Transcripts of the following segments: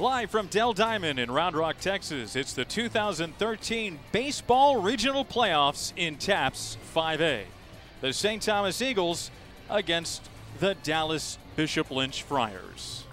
Live from Dell Diamond in Round Rock, Texas, it's the 2013 Baseball Regional Playoffs in TAPS 5A. The St. Thomas Eagles against the Dallas Bishop Lynch Friars.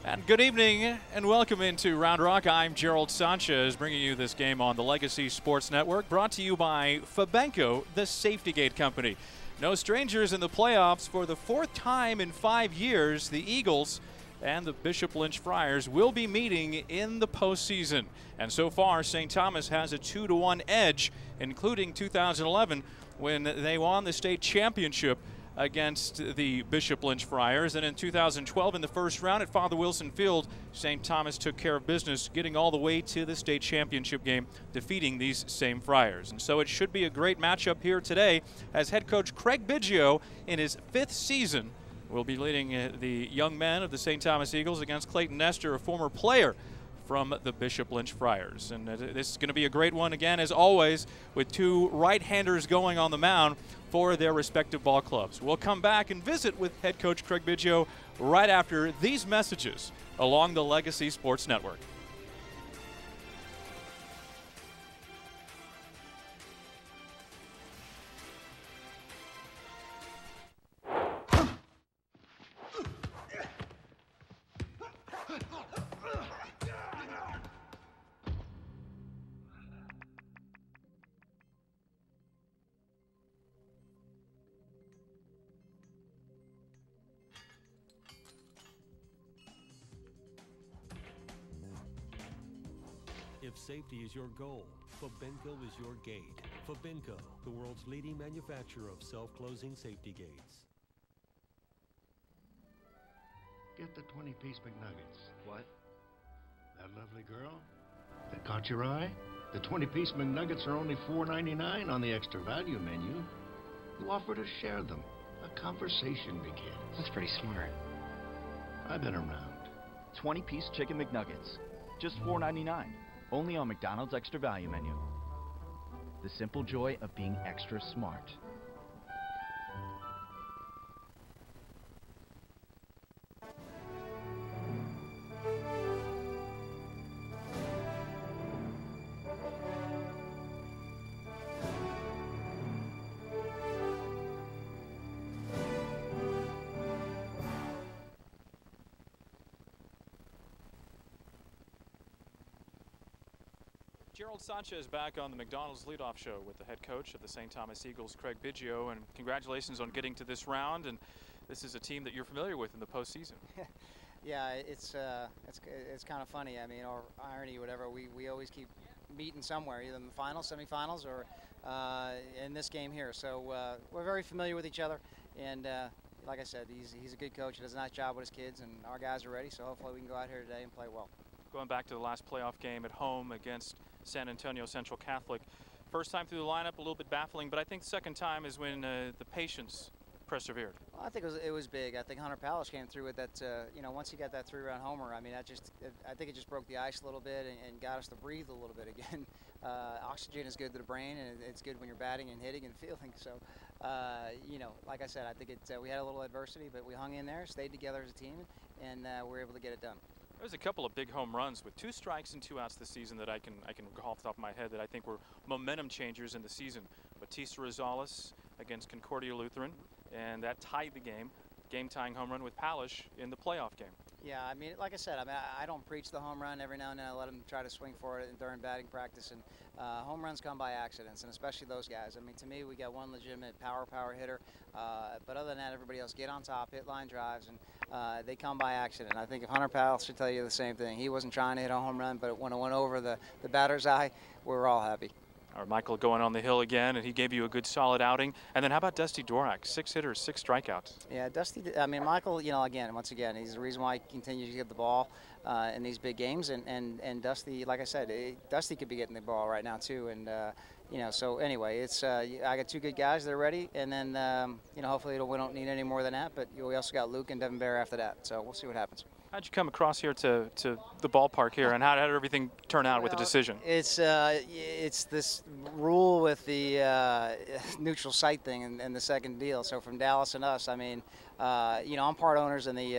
And good evening and welcome into Round Rock. I'm Gerald Sanchez, bringing you this game on the Legacy Sports Network, brought to you by Fabenco, the Safety Gate Company. No strangers in the playoffs. For the fourth time in 5 years, the Eagles and the Bishop Lynch Friars will be meeting in the postseason. And so far, St. Thomas has a 2-1 edge, including 2011 when they won the state championship against the Bishop Lynch Friars. And in 2012, in the first round at Father Wilson Field, St. Thomas took care of business, getting all the way to the state championship game, defeating these same Friars. And so it should be a great matchup here today, as head coach Craig Biggio, in his 5th season, will be leading the young men of the St. Thomas Eagles against Clayton Nestor, a former player from the Bishop Lynch Friars. And this is going to be a great one again, as always, with two right-handers going on the mound for their respective ball clubs. We'll come back and visit with head coach Craig Biggio right after these messages along the Legacy Sports Network. If safety is your goal, Fabenco is your gate. Fabenco, the world's leading manufacturer of self-closing safety gates. Get the 20-piece McNuggets. What? That lovely girl that caught your eye? The 20-piece McNuggets are only $4.99 on the extra value menu. You offer to share them. A conversation begins. That's pretty smart. I've been around. 20-piece chicken McNuggets. Just $4.99. Only on McDonald's extra value menu. The simple joy of being extra smart. Gerald Sanchez back on the McDonald's leadoff show with the head coach of the St. Thomas Eagles, Craig Biggio, and congratulations on getting to this round. And this is a team that you're familiar with in the postseason. Yeah, it's kind of funny. I mean, or irony, whatever. We always keep meeting somewhere, either in the finals, semifinals, or in this game here. So we're very familiar with each other, and like I said, he's a good coach. He does a nice job with his kids, and our guys are ready. So hopefully we can go out here today and play well. Going back to the last playoff game at home against San Antonio Central Catholic. First time through the lineup, a little bit baffling, but I think the second time is when the patience persevered. Well, I think it was big. I think Hunter Palish came through with that, you know, once he got that 3-run homer, I mean, I think it just broke the ice a little bit and got us to breathe a little bit again. Oxygen is good to the brain, and it's good when you're batting and hitting and fielding. So, you know, like I said, I think we had a little adversity, but we hung in there, stayed together as a team, and we were able to get it done. There's a couple of big home runs with 2 strikes and 2 outs this season that I can recall off the top of my head that I think were momentum changers in the season. Batista Rosales against Concordia Lutheran, and that tied the game-tying home run with Palish in the playoff game. Yeah, I mean, like I said, I mean, I don't preach the home run. Every now and then I let them try to swing for it during batting practice, and home runs come by accidents, and especially those guys. I mean, to me, we got one legitimate power hitter, but other than that, everybody else get on top, hit line drives, and they come by accident. I think if Hunter Powell should tell you the same thing. He wasn't trying to hit a home run, but when it went over the batter's eye, we were all happy. All right, Michael going on the hill again, and he gave you a good solid outing. And then how about Dusty Dworak? 6 hitters, 6 strikeouts. Yeah, Dusty, I mean, Michael, you know, once again, he's the reason why he continues to get the ball in these big games. And Dusty, like I said, Dusty could be getting the ball right now too. And, you know, so anyway, I got 2 good guys. They're ready. And then, you know, hopefully we don't need any more than that. But we also got Luke and Devin Bear after that. So we'll see what happens. How'd you come across here to the ballpark here, and how did everything turn out with the decision? It's this rule with the neutral site thing and the second deal. So from Dallas and us, I mean, you know, I'm part owners in the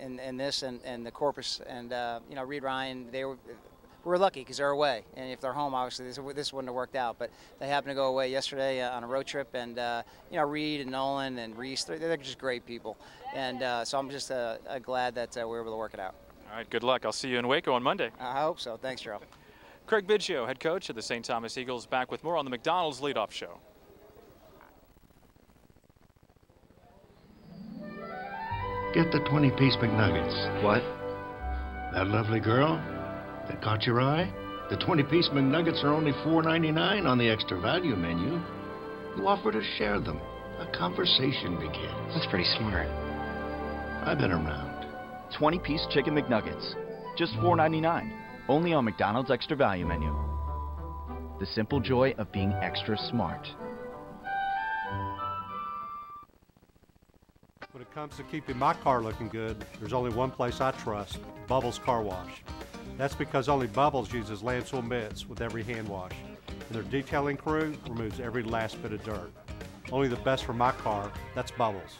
in this and the Corpus, and you know, Reed Ryan, we're lucky because they're away, and if they're home, obviously this wouldn't have worked out. But they happened to go away yesterday on a road trip, and you know, Reed and Nolan and Reese, they're just great people, and so I'm just glad that we were able to work it out. All right, good luck. I'll see you in Waco on Monday. I hope so. Thanks, Gerald. Craig Biggio, head coach of the St. Thomas Eagles, back with more on the McDonald's Leadoff Show. Get the 20-piece McNuggets. What? That lovely girl that caught your eye? The 20-piece McNuggets are only $4.99 on the extra value menu. You offer to share them. A conversation begins. That's pretty smart. I've been around. 20-piece chicken McNuggets. Just $4.99. Only on McDonald's extra value menu. The simple joy of being extra smart. When it comes to keeping my car looking good, there's only one place I trust, Bubbles Car Wash. That's because only Bubbles uses landfill mitts with every hand wash, and their detailing crew removes every last bit of dirt. Only the best for my car, that's Bubbles.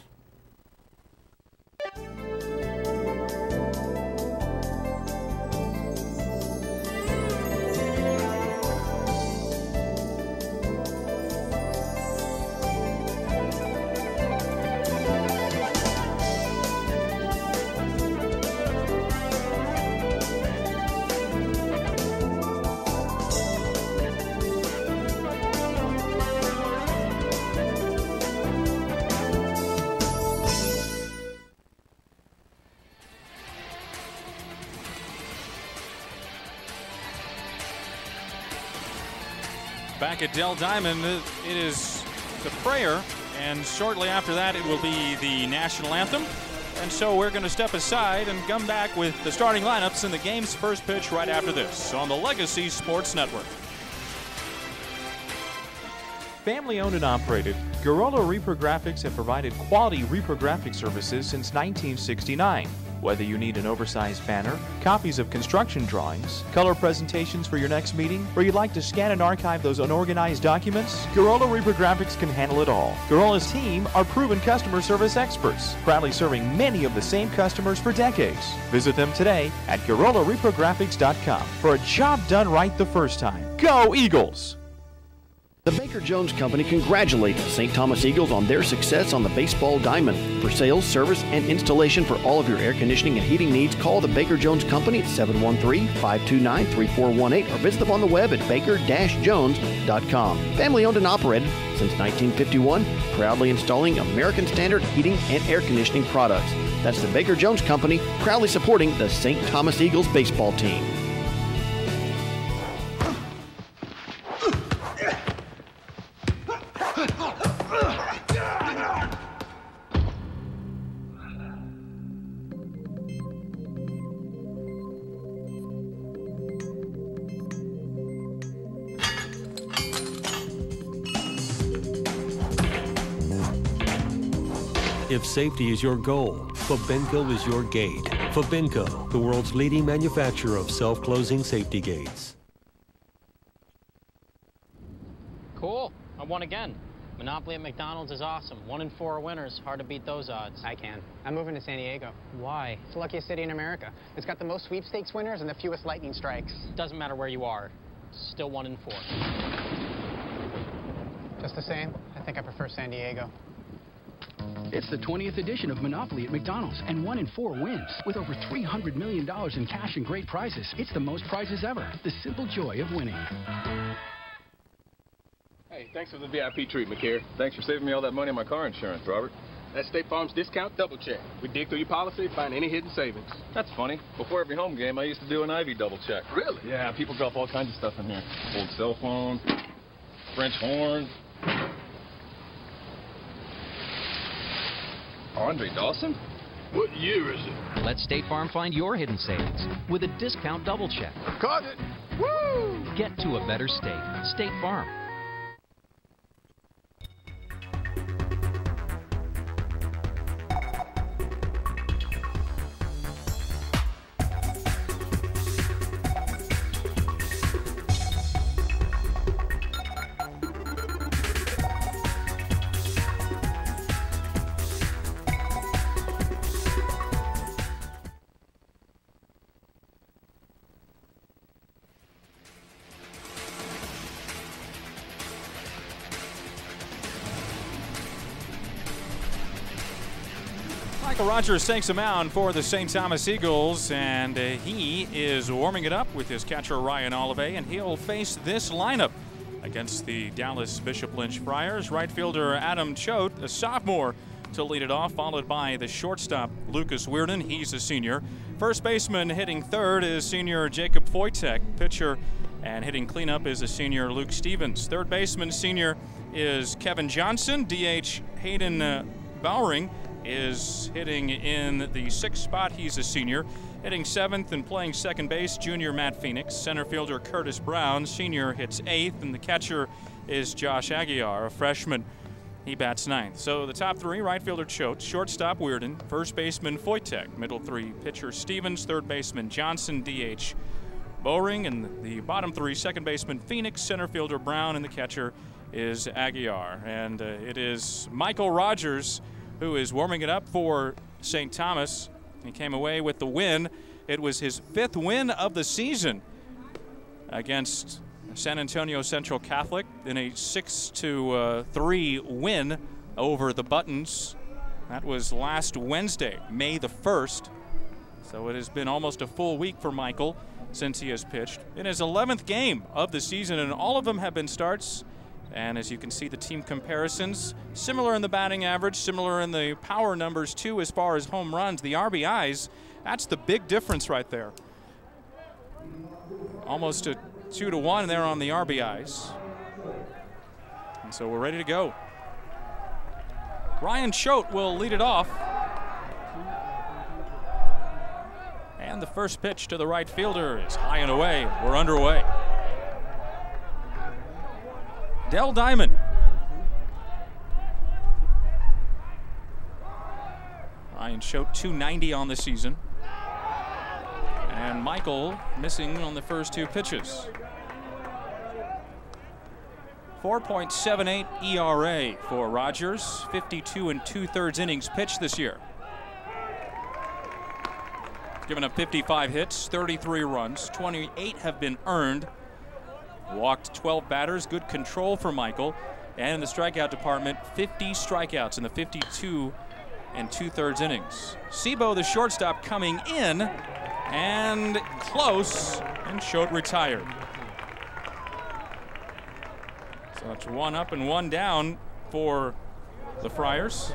Back at Dell Diamond, it is the prayer, and shortly after that it will be the national anthem. And so we're going to step aside and come back with the starting lineups in the game's first pitch right after this on the Legacy Sports Network. Family owned and operated, Gorilla Reprographics have provided quality reprographic services since 1969. Whether you need an oversized banner, copies of construction drawings, color presentations for your next meeting, or you'd like to scan and archive those unorganized documents, Gorilla Reprographics can handle it all. Gorilla's team are proven customer service experts, proudly serving many of the same customers for decades. Visit them today at GorillaReprographics.com for a job done right the first time. Go Eagles! The Baker Jones Company congratulates the St. Thomas Eagles on their success on the baseball diamond. For sales, service, and installation for all of your air conditioning and heating needs, call the Baker Jones Company at 713-529-3418 or visit them on the web at baker-jones.com. Family owned and operated since 1951, proudly installing American Standard heating and air conditioning products. That's the Baker Jones Company, proudly supporting the St. Thomas Eagles baseball team. If safety is your goal, Fabenco is your gate. Fabenco, the world's leading manufacturer of self-closing safety gates. Cool. I won again. Monopoly at McDonald's is awesome. 1 in 4 winners. Hard to beat those odds. I can. I'm moving to San Diego. Why? It's the luckiest city in America. It's got the most sweepstakes winners and the fewest lightning strikes. Doesn't matter where you are. Still 1 in 4. Just the same, I think I prefer San Diego. It's the 20th edition of Monopoly at McDonald's, and 1 in 4 wins. With over $300 million in cash and great prizes, it's the most prizes ever. The simple joy of winning. Hey, thanks for the VIP treatment, McCare. Thanks for saving me all that money on my car insurance, Robert. That's State Farm's discount double check. We dig through your policy, find any hidden savings. That's funny. Before every home game, I used to do an Ivy double check. Really? Yeah, people drop all kinds of stuff in here. Old cell phone, French horn. Andre Dawson? What year is it? Let State Farm find your hidden savings with a discount double check. Caught it! Woo! Get to a better state. State Farm. Michael Rogers takes a mound for the St. Thomas Eagles, and he is warming it up with his catcher Ryan Olive, and he'll face this lineup against the Dallas Bishop Lynch Friars. Right fielder Adam Choate, a sophomore, to lead it off, followed by the shortstop Lucas Weirden. He's a senior. First baseman hitting third is senior Jacob Foytek. Pitcher and hitting cleanup is a senior Luke Stevens. Third baseman senior is Kevin Johnson. DH Hayden Bowering is hitting in the sixth spot. He's a senior. Hitting seventh and playing second base, junior Matt Phoenix. Center fielder Curtis Brown, senior, hits eighth, and the catcher is Josh Aguiar, a freshman. He bats ninth. So the top three: right fielder Choate, shortstop Weirden, first baseman Foytek, middle three pitcher Stevens, third baseman Johnson, DH Bowering, and the bottom three: second baseman Phoenix, center fielder Brown, and the catcher is Aguiar. And it is Michael Rogers who is warming it up for St. Thomas. He came away with the win. It was his fifth win of the season against San Antonio Central Catholic in a 6-3 win over the Buttons. That was last Wednesday, May the 1st. So it has been almost a full week for Michael since he has pitched in his 11th game of the season, and all of them have been starts. And as you can see, the team comparisons, similar in the batting average, similar in the power numbers too as far as home runs. The RBIs, that's the big difference right there. Almost a 2-to-1 there on the RBIs. And so we're ready to go. Ryan Choate will lead it off. And the first pitch to the right fielder is high and away. We're underway. Dell Diamond. Ryan Choate, 290 on the season. And Michael missing on the first two pitches. 4.78 ERA for Rogers, 52 2/3 innings pitched this year. Given up 55 hits, 33 runs, 28 have been earned. Walked 12 batters, good control for Michael. And in the strikeout department, 50 strikeouts in the 52 2/3 innings. Sebo, the shortstop, coming in and close, and Choate retired. So it's one up and one down for the Friars.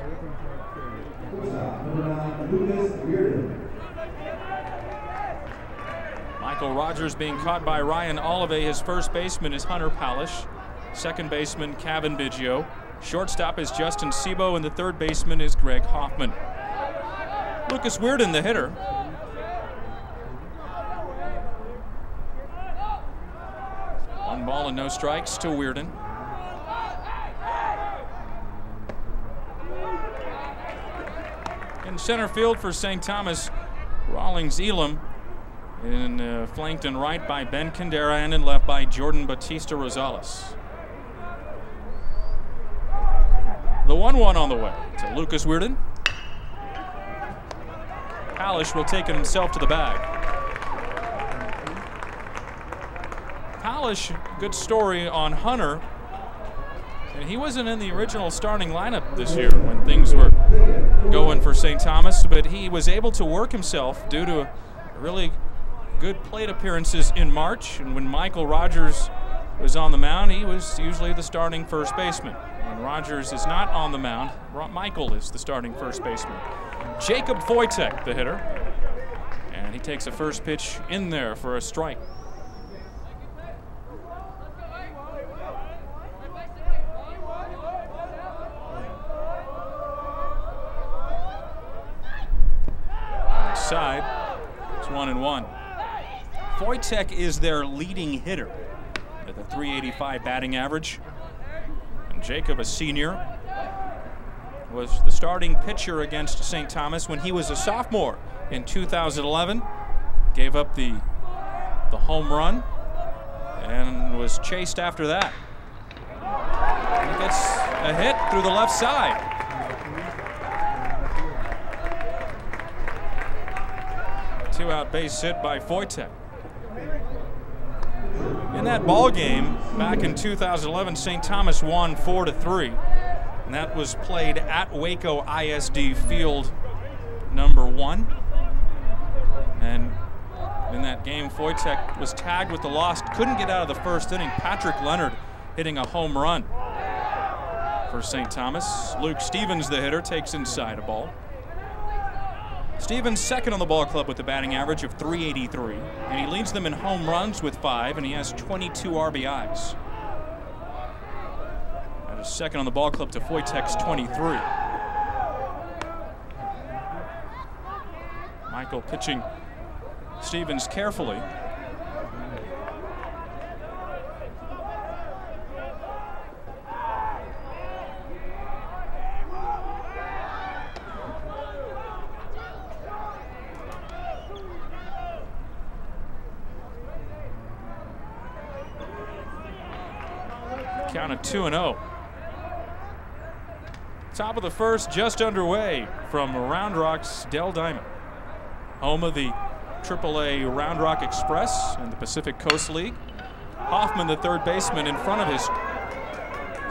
Michael Rogers being caught by Ryan Olive. His first baseman is Hunter Palish. Second baseman, Kevin Biggio. Shortstop is Justin Sebo, and the third baseman is Greg Hoffman. Lucas Weirden, the hitter. One ball and no strikes to Weirden. In center field for St. Thomas, Rawlings Elam. Flanked in right by Ben Candera and in left by Jordan Batista Rosales. The 1-1 on the way to Lucas Weirden. Palish will take it himself to the bag. Palish, good story on Hunter. And he wasn't in the original starting lineup this year when things were going for St. Thomas, but he was able to work himself due to a really good plate appearances in March, and when Michael Rogers was on the mound, he was usually the starting first baseman. When Rogers is not on the mound, Michael is the starting first baseman. Jacob Foytek, the hitter, and he takes a first pitch in there for a strike. Side, it's 1-1. Foytek is their leading hitter with a .385 batting average. And Jacob, a senior, was the starting pitcher against St. Thomas when he was a sophomore in 2011. Gave up the home run and was chased after that. He gets a hit through the left side. Two-out base hit by Foytek. In that ball game back in 2011, St. Thomas won 4-3, and that was played at Waco ISD Field number 1. And in that game, Wojtek was tagged with the loss, couldn't get out of the first inning. Patrick Leonard hitting a home run for St. Thomas. Luke Stevens, the hitter, takes inside a ball. Stevens second on the ball club with a batting average of .383, and he leads them in home runs with 5, and he has 22 RBIs. That is second on the ball club to Wojtek's 23. Michael pitching Stevens carefully. Count of 2-0. Top of the first just underway from Round Rock's Dell Diamond, home of the AAA Round Rock Express and the Pacific Coast League. Hoffman, the third baseman, in front of his,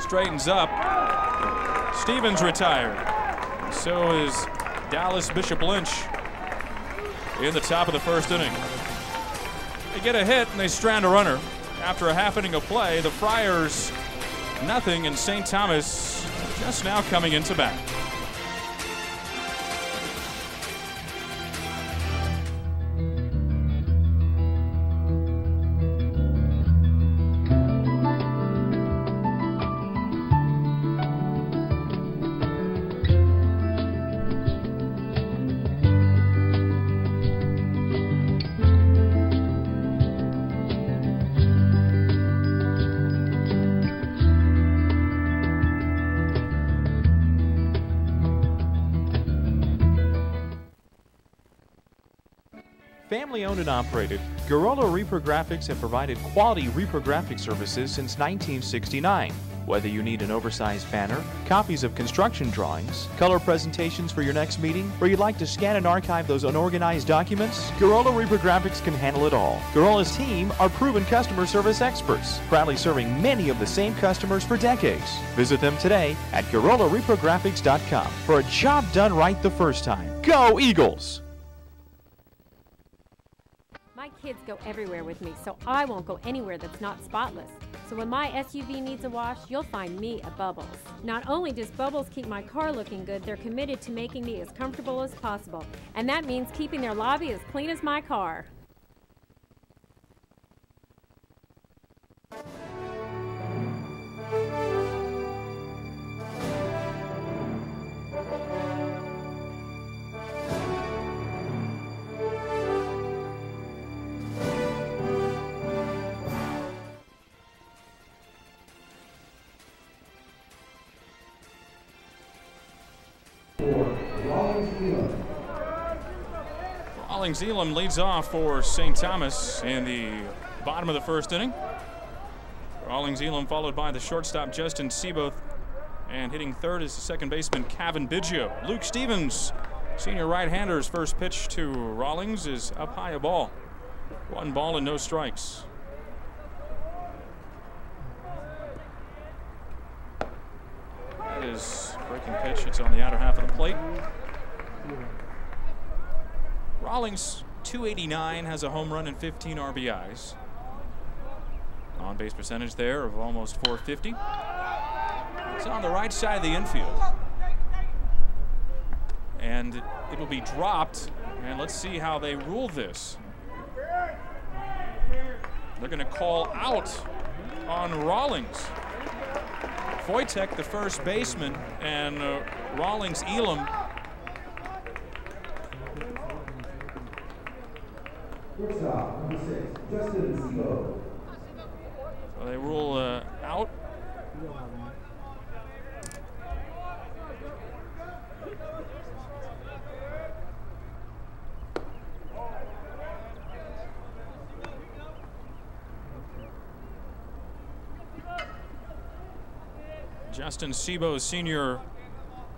straightens up. Stevens retired. So is Dallas Bishop Lynch in the top of the first inning. They get a hit and they strand a runner. After a half inning of play, the Friars nothing, and St. Thomas just now coming into bat. Family owned and operated, Gorilla Reprographics have provided quality reprographic services since 1969. Whether you need an oversized banner, copies of construction drawings, color presentations for your next meeting, or you'd like to scan and archive those unorganized documents, Gorilla Reprographics can handle it all. Gorilla's team are proven customer service experts, proudly serving many of the same customers for decades. Visit them today at GorillaReprographics.com for a job done right the first time. Go Eagles! My kids go everywhere with me, so I won't go anywhere that's not spotless. So when my SUV needs a wash, you'll find me at Bubbles. Not only does Bubbles keep my car looking good, they're committed to making me as comfortable as possible. And that means keeping their lobby as clean as my car. Rawlings Elam leads off for St. Thomas in the bottom of the first inning. Rawlings Elam followed by the shortstop Justin Seaboth, and hitting third is the second baseman Kevin Biggio. Luke Stevens, senior right-hander's first pitch to Rawlings is up high, a ball. 1 ball and no strikes. That is breaking pitch. It's on the outer half of the plate. Rawlings, 289, has a home run and 15 RBIs. On-base percentage there of almost 450. It's on the right side of the infield. And it will be dropped, and let's see how they rule this. They're going to call out on Rawlings. Wojtek, the first baseman, and Rawlings Elam. Shortstop, number 6, Justin Seaboth. So they rule out. Justin Seaboth, senior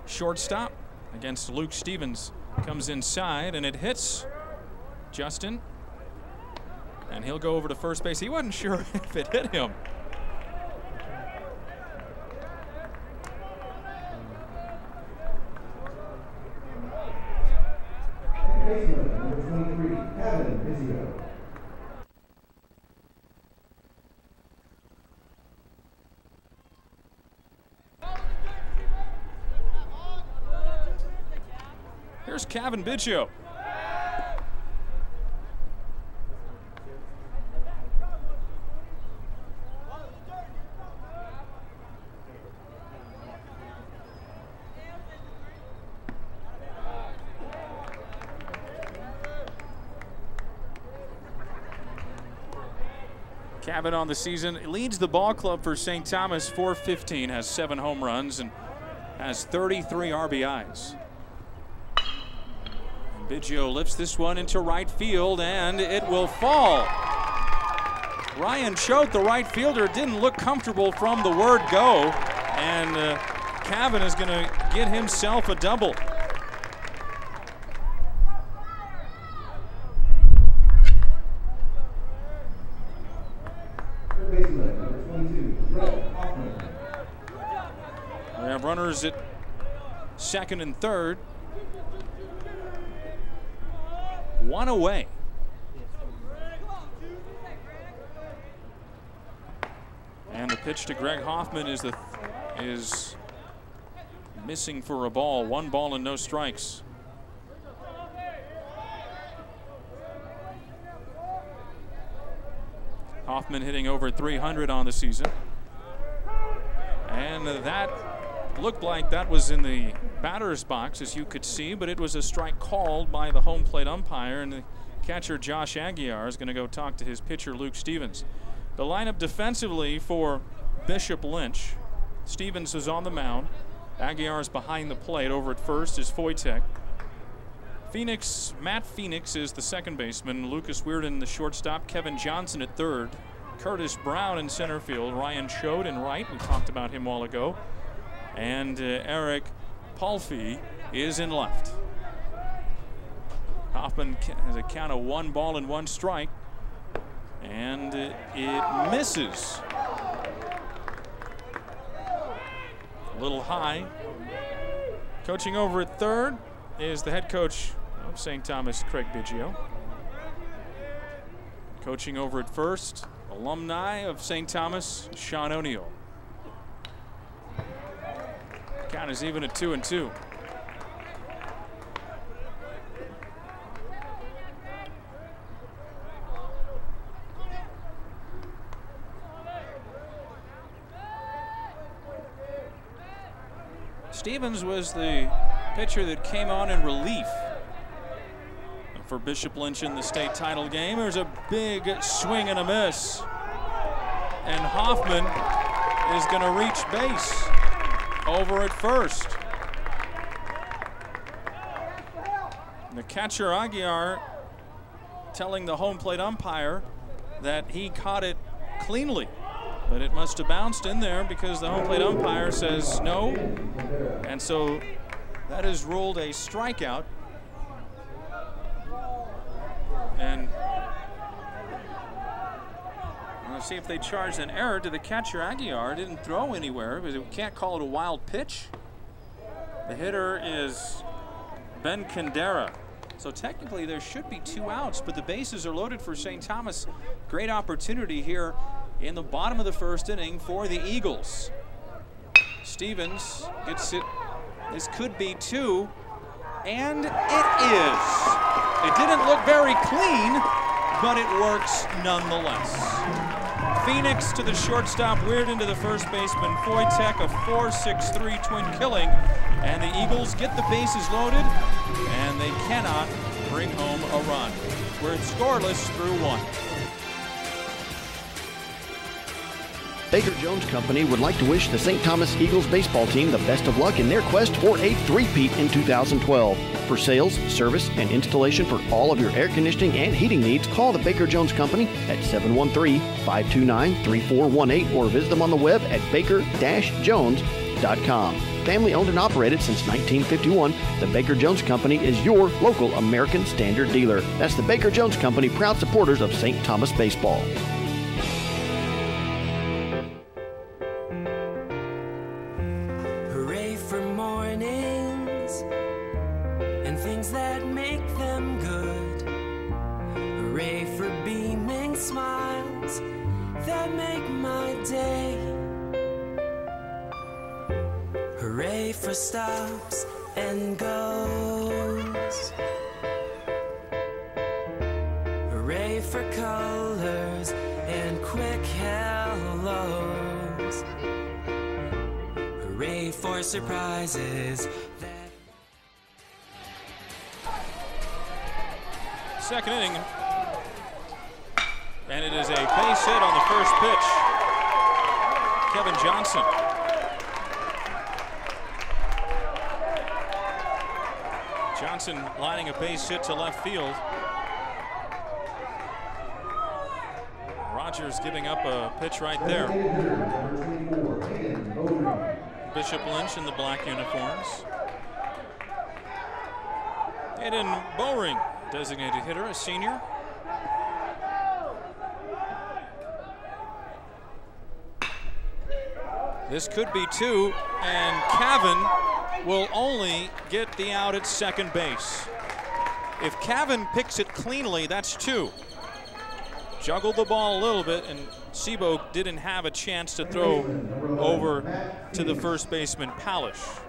shortstop, against Luke Stevens, comes inside, and it hits Justin. And he'll go over to first base. He wasn't sure if it hit him. Here's Kevin Biggio. Cabot on the season leads the ball club for St. Thomas, 415, has 7 home runs and has 33 RBIs. And Biggio lifts this one into right field and it will fall. Ryan Choate, the right fielder, didn't look comfortable from the word go, and Cabot is going to get himself a double. We have runners at second and third. 1 away. And the pitch to Greg Hoffman is missing for a ball. 1 ball and no strikes. Hoffman hitting over 300 on the season. And that looked like that was in the batter's box, as you could see, but it was a strike called by the home plate umpire, and the catcher Josh Aguiar is going to go talk to his pitcher Luke Stevens. The lineup defensively for Bishop Lynch. Stevens is on the mound. Aguiar is behind the plate. Over at first is Foytek. Matt Phoenix is the second baseman. Lucas Weirden, the shortstop. Kevin Johnson at third. Curtis Brown in center field. Ryan Choate in right. We talked about him a while ago. And Eric Palfy is in left. Hoffman has a count of 1 ball and 1 strike. And it misses. A little high. Coaching over at third is the head coach of St. Thomas, Craig Biggio. Coaching over at first, alumni of St. Thomas, Sean O'Neill. Count is even at 2-2. Stevens was the pitcher that came on in relief for Bishop Lynch in the state title game. There's a big swing and a miss. And Hoffman is going to reach base over at first. The catcher Aguiar telling the home plate umpire that he caught it cleanly, but it must have bounced in there because the home plate umpire says no. And so that is ruled a strikeout. And let's see if they charged an error to the catcher Aguiar. Didn't throw anywhere, because we can't call it a wild pitch. The hitter is Ben Candera. So technically there should be 2 outs, but the bases are loaded for St. Thomas. Great opportunity here in the bottom of the first inning for the Eagles. Stevens gets it. This could be 2, and it is. It didn't look very clean, but it works nonetheless. Phoenix to the shortstop, Weirden to the first baseman, Foytek, a 4-6-3 twin killing, and the Eagles get the bases loaded, and they cannot bring home a run. We're scoreless through 1. Baker Jones Company would like to wish the St. Thomas Eagles baseball team the best of luck in their quest for a three-peat in 2012. For sales, service, and installation for all of your air conditioning and heating needs, call the Baker Jones Company at 713-529-3418 or visit them on the web at baker-jones.com. Family owned and operated since 1951, the Baker Jones Company is your local American Standard dealer. That's the Baker Jones Company, proud supporters of St. Thomas baseball. Hooray for mornings and things that make them good. Hooray for beaming smiles that make my day. Hooray for stops and goes. Hooray for colors and quick hellos. Hooray for surprises. Second inning. And it is a base hit on the first pitch. Kevin Johnson. Johnson lining a base hit to left field. Rogers giving up a pitch right there. Bishop Lynch in the black uniforms. Aiden Bowring, designated hitter, a senior. This could be two, and Cavan will only get the out at second base. If Cavan picks it cleanly, that's two. Juggled the ball a little bit, and Sebo didn't have a chance to throw over to the first baseman, Palish.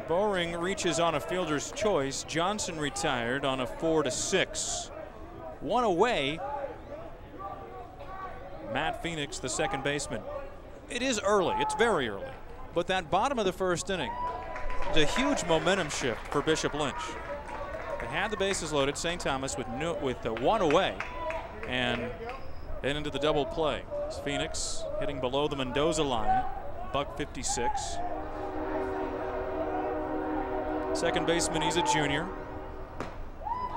Bowring reaches on a fielder's choice. Johnson retired on a 4-6. One away. Matt Phoenix, the second baseman. It is early, it's very early, but that bottom of the first inning is a huge momentum shift for Bishop Lynch. They had the bases loaded, St. Thomas with one away, and then into the double play. It's Phoenix hitting below the Mendoza line, $156. Second baseman, he's a junior.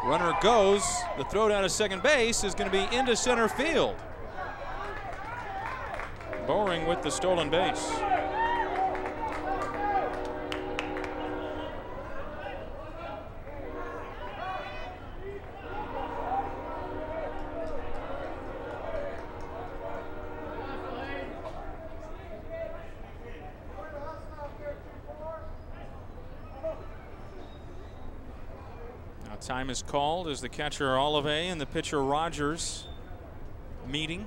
Runner goes, the throw down to second base is going to be into center field. Bowring with the stolen base. Now time is called as the catcher Olive and the pitcher Rogers meeting.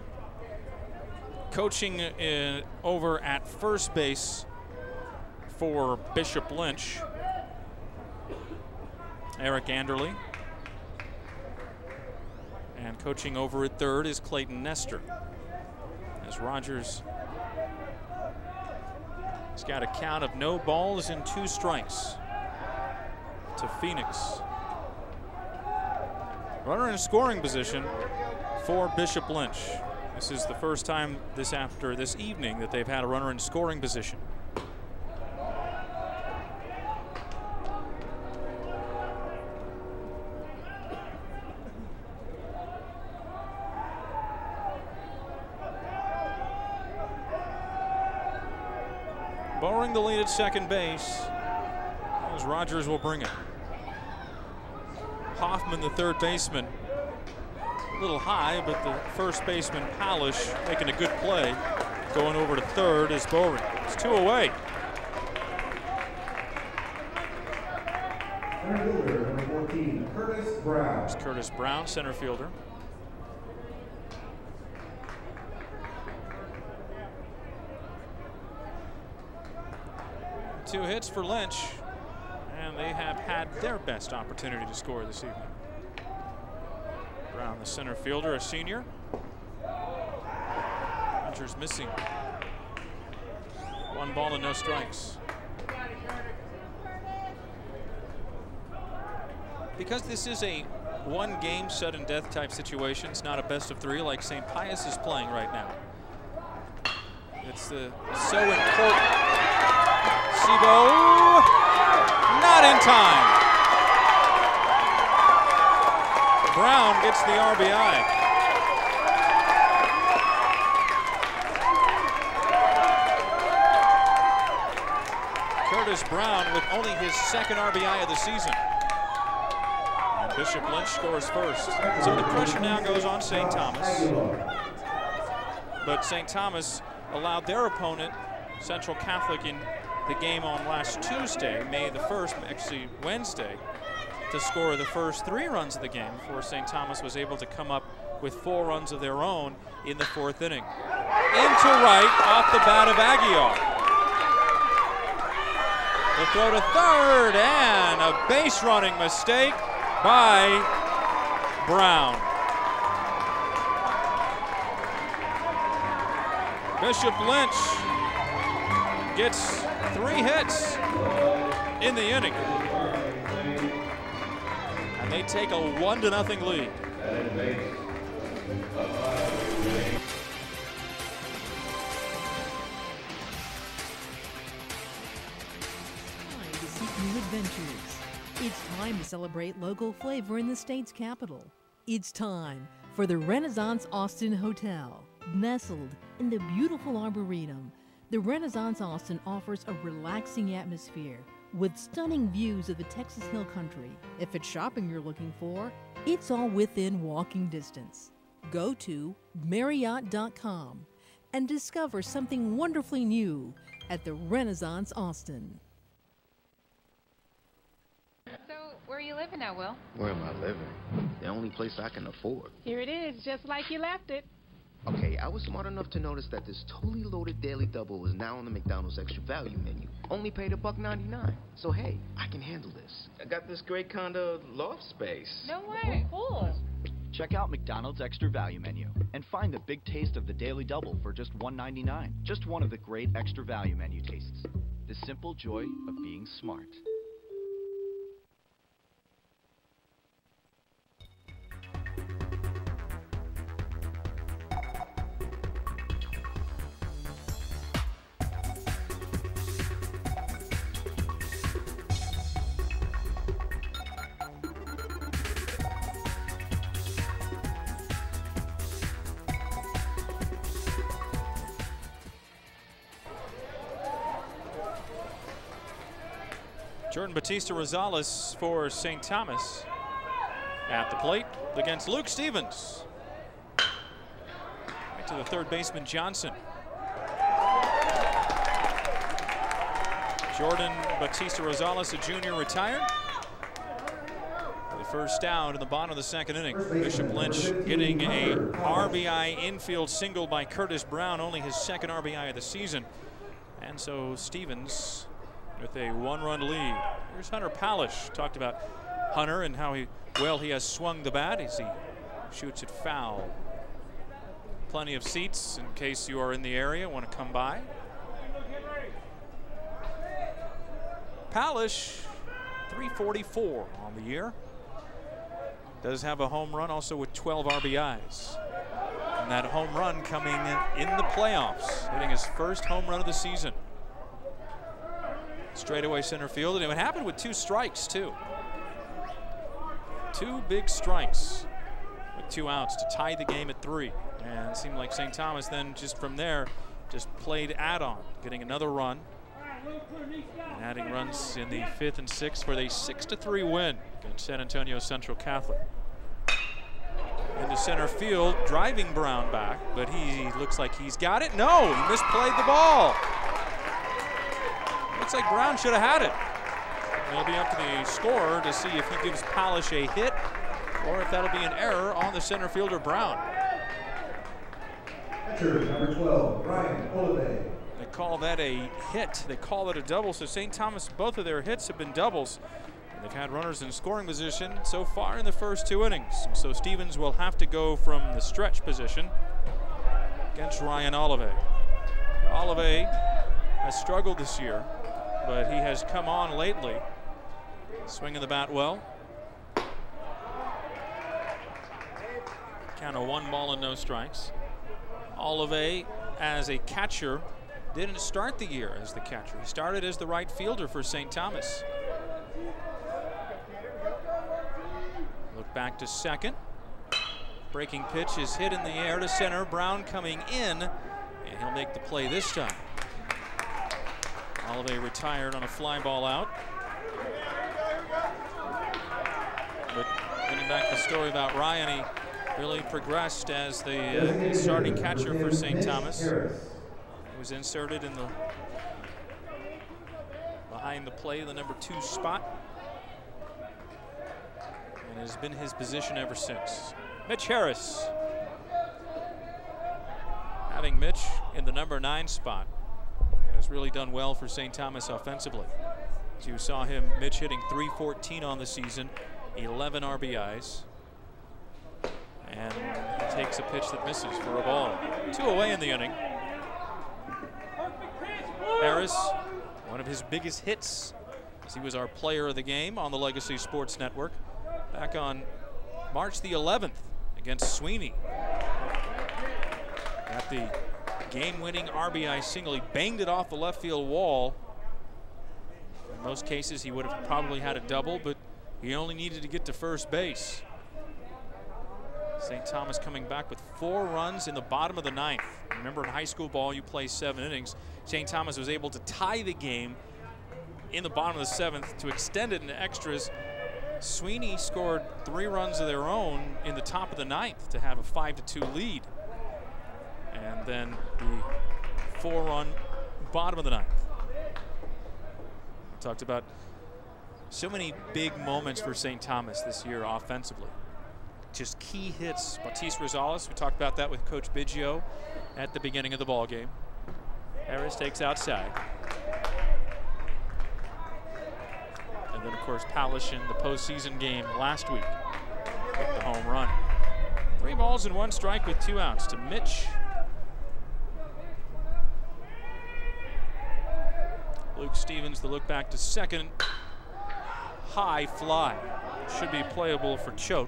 Coaching over at first base for Bishop Lynch, Eric Anderley. And coaching over at third is Clayton Nestor. As Rogers has got a count of no balls and 2 strikes to Phoenix. Runner in scoring position for Bishop Lynch. This is the first time this evening that they've had a runner in scoring position. Bowring the lead at second base as Rogers will bring it. Hoffman, the third baseman, a little high, but the first baseman, Palish, making a good play. Going over to third is Bowring. It's 2 away. Center fielder, number 14, Curtis Brown. It's Curtis Brown, center fielder. Two hits for Lynch, and they have had their best opportunity to score this evening. Brown, the center fielder, a senior. Rogers missing. 1 ball and no strikes. Because this is a 1-game sudden death type situation, it's not a best of 3 like St. Pius is playing right now. It's so important. Sebo, not in time. Brown gets the RBI. Curtis Brown with only his 2nd RBI of the season. And Bishop Lynch scores first. So the pressure now goes on St. Thomas. But St. Thomas allowed their opponent, Central Catholic, in the game on last Tuesday, May the 1st, actually Wednesday, to score the first 3 runs of the game before St. Thomas was able to come up with 4 runs of their own in the 4th inning. Into right off the bat of Aguiar. The throw to third, and a a base running mistake by Brown. Bishop Lynch gets 3 hits in the inning. And they take a 1-0 lead. New adventures. It's time to celebrate local flavor in the state's capital. It's time for the Renaissance Austin Hotel. Nestled in the beautiful Arboretum, the Renaissance Austin offers a relaxing atmosphere with stunning views of the Texas Hill Country. If it's shopping you're looking for, it's all within walking distance. Go to Marriott.com and discover something wonderfully new at the Renaissance Austin. So, where are you living now, Will? Where am I living? The only place I can afford. Here it is, just like you left it. Okay, I was smart enough to notice that this totally loaded daily double is now on the McDonald's extra value menu. Only paid $1.99. So hey, I can handle this. I got this great kind of loft space. No way. Cool. Check out McDonald's Extra Value Menu and find the big taste of the Daily Double for just $1.99. Just one of the great Extra Value Menu tastes. The simple joy of being smart. Jordan Batista Rosales for St. Thomas at the plate against Luke Stevens. Back to the third baseman Johnson. Jordan Batista Rosales, a junior, retired. The first out in the bottom of the second inning. Bishop Lynch getting a RBI infield single by Curtis Brown, only his second RBI of the season. And so Stevens with a 1-run lead. Here's Hunter Palish. Talked about Hunter and how well he has swung the bat as he shoots it foul. Plenty of seats in case you are in the area, want to come by. Palish, 344 on the year. Does have a home run also with 12 RBIs. And that home run coming in the playoffs, hitting his first home run of the season. Straightaway center field, and it happened with 2 strikes too. 2 big strikes with 2 outs to tie the game at 3. And it seemed like St. Thomas then just from there just played add-on, getting another run. And adding runs in the 5th and 6th for the 6-3 win against San Antonio Central Catholic. Into center field, driving Brown back, but he looks like he's got it. No, he misplayed the ball. Looks like Brown should have had it. It'll be up to the scorer to see if he gives Palish a hit or if that'll be an error on the center fielder Brown. Catcher number 12, Ryan Olive. They call that a hit. They call it a double. So St. Thomas, both of their hits have been doubles. And they've had runners in scoring position so far in the first 2 innings. So Stevens will have to go from the stretch position against Ryan Olive. Olive has struggled this year, but he has come on lately. Swinging the bat well. Count of 1 ball and no strikes. Olive, as a catcher, didn't start the year as the catcher. He started as the right fielder for St. Thomas. Look back to second. Breaking pitch is hit in the air to center. Brown coming in, and he'll make the play this time. Olive retired on a fly ball out. But getting back to the story about Ryan, he really progressed as the starting catcher for St. Thomas. He was inserted in the behind the play, the number 2 spot, and has been his position ever since. Mitch Harris, having Mitch in the number 9 spot, has really done well for St. Thomas offensively. As you saw him, Mitch hitting .314 on the season, 11 RBIs. And he takes a pitch that misses for a ball. 2 away in the inning. Harris, one of his biggest hits, as he was our player of the game on the Legacy Sports Network back on March the 11th against Sweeney. Got the game-winning RBI single. He banged it off the left field wall. In most cases, he would have probably had a double, but he only needed to get to first base. St. Thomas coming back with 4 runs in the bottom of the 9th. Remember, in high school ball, you play 7 innings. St. Thomas was able to tie the game in the bottom of the 7th to extend it into extras. Sweeney scored 3 runs of their own in the top of the 9th to have a 5-2 lead. And then the 4-run bottom of the 9th. We talked about so many big moments for St. Thomas this year offensively. Just key hits. Bautista Rosales, we talked about that with Coach Biggio at the beginning of the ball game. Harris takes outside. And then, of course, Palish in the postseason game last week with the home run. 3 balls and 1 strike with 2 outs to Mitch. Luke Stevens, the look back to second. High fly. Should be playable for Choate.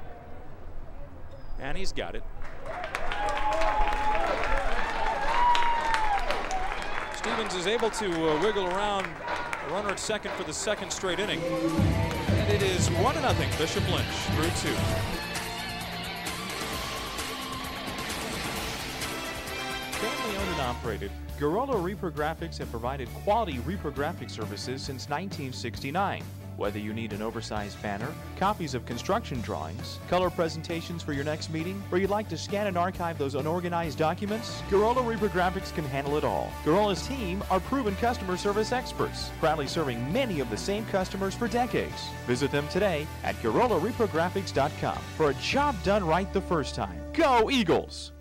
And he's got it. Stevens is able to wiggle around a runner at second for the 2nd straight inning. And it is 1-0 Bishop Lynch through 2. Family owned and operated, Garola Reprographics have provided quality reprographic services since 1969. Whether you need an oversized banner, copies of construction drawings, color presentations for your next meeting, or you'd like to scan and archive those unorganized documents, Garola Reprographics can handle it all. Garola's team are proven customer service experts, proudly serving many of the same customers for decades. Visit them today at GarolaReprographics.com for a job done right the first time. Go Eagles!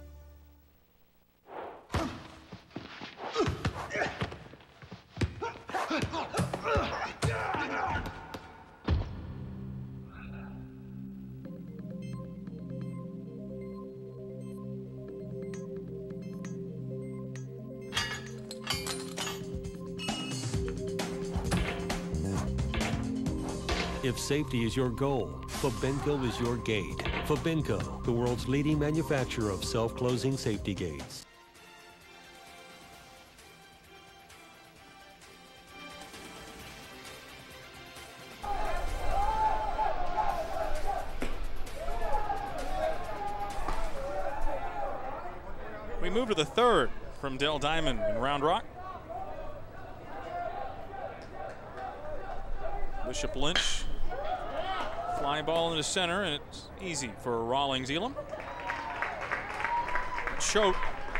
If safety is your goal, Fabenco is your gate. Fabenco, the world's leading manufacturer of self-closing safety gates. We move to the 3rd from Dell Diamond in Round Rock. Bishop Lynch, fly ball into center, and it's easy for Rawlings Elam. Choate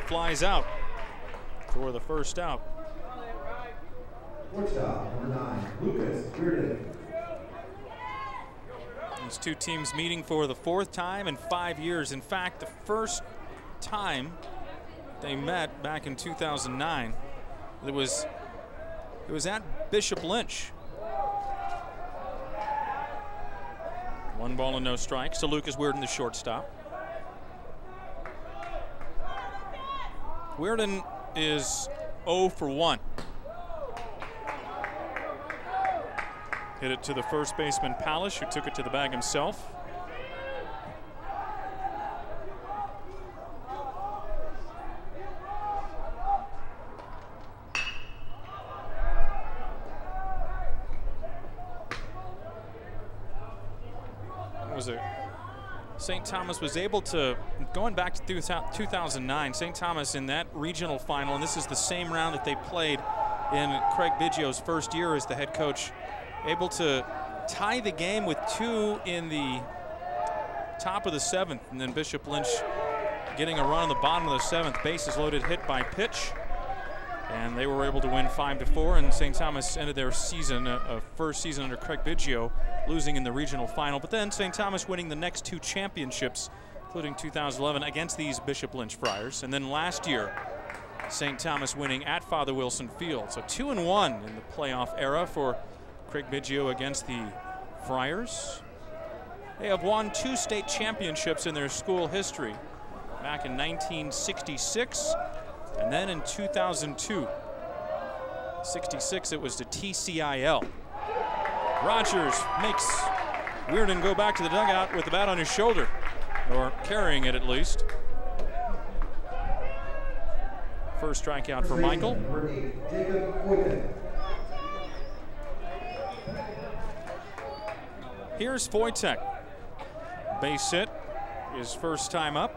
flies out for the first out. Shortstop, number 9, Lucas Reardon. These 2 teams meeting for the 4th time in 5 years. In fact, the first time they met back in 2009, it was at Bishop Lynch. 1 ball and no strikes to Lucas Weirden, the shortstop. Weirden is 0 for 1. Hit it to the first baseman Palish, who took it to the bag himself. St. Thomas was able to, going back to 2009, St. Thomas in that regional final, and this is the same round that they played in Craig Biggio's first year as the head coach, able to tie the game with 2 in the top of the 7th, and then Bishop Lynch getting a run in the bottom of the 7th. Bases loaded, hit by pitch, and they were able to win 5-4, and St. Thomas ended their season, a first season under Craig Biggio, losing in the regional final. But then St. Thomas winning the next 2 championships, including 2011 against these Bishop Lynch Friars. And then last year, St. Thomas winning at Father Wilson Field. So 2-1 in the playoff era for Craig Biggio against the Friars. They have won 2 state championships in their school history, back in 1966 and then in 2002. 66, it was to TCIL. Rogers makes Weirden go back to the dugout with the bat on his shoulder, or carrying it at least. First strikeout for Michael. Here's Wojtek. Base hit, his first time up.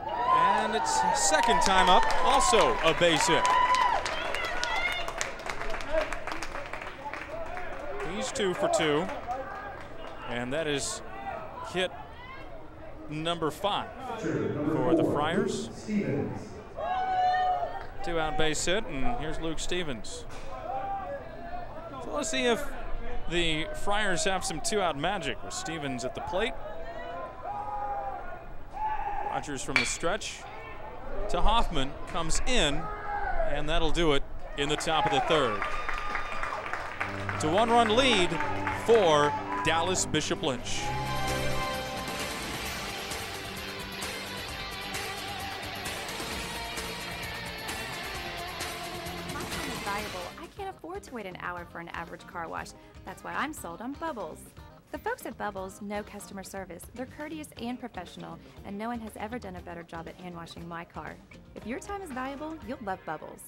And it's second time up, also a base hit. He's 2 for 2. And that is hit number 5 for the Friars. 2-out base hit, and here's Luke Stevens. So let's see if the Friars have some 2-out magic with Stevens at the plate. Rogers from the stretch to Hoffman, comes in, and that'll do it in the top of the 3rd. It's a 1-run lead for Dallas Bishop Lynch. I can't afford to wait an hour for an average car wash. That's why I'm sold on Bubbles. The folks at Bubbles know customer service. They're courteous and professional, and no one has ever done a better job at hand washing my car. If your time is valuable, you'll love Bubbles.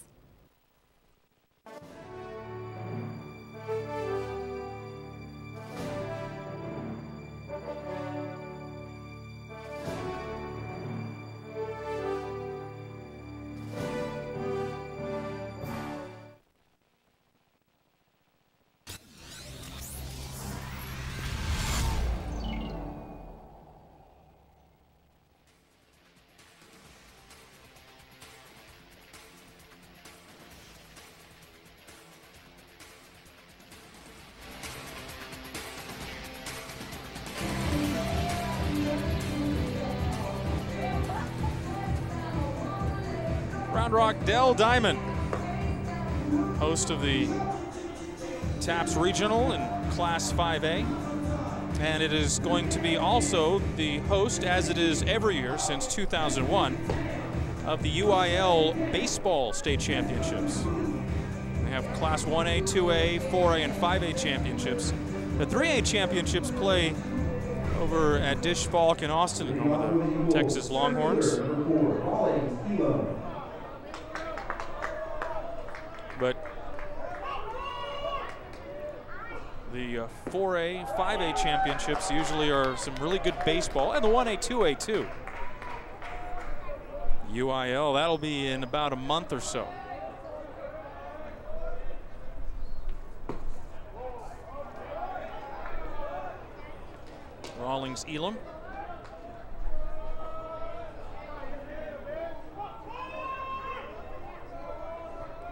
Round Rock Dell Diamond, host of the TAPS Regional in Class 5A. And it is going to be also the host, as it is every year since 2001, of the UIL Baseball State Championships. They have Class 1A, 2A, 4A, and 5A championships. The 3A championships play over at Dish Falk in Austin, home of the Texas Longhorns. But the 4A, 5A championships usually are some really good baseball, and the 1A, 2A too. UIL, that'll be in about a month or so. Rawlings Elam.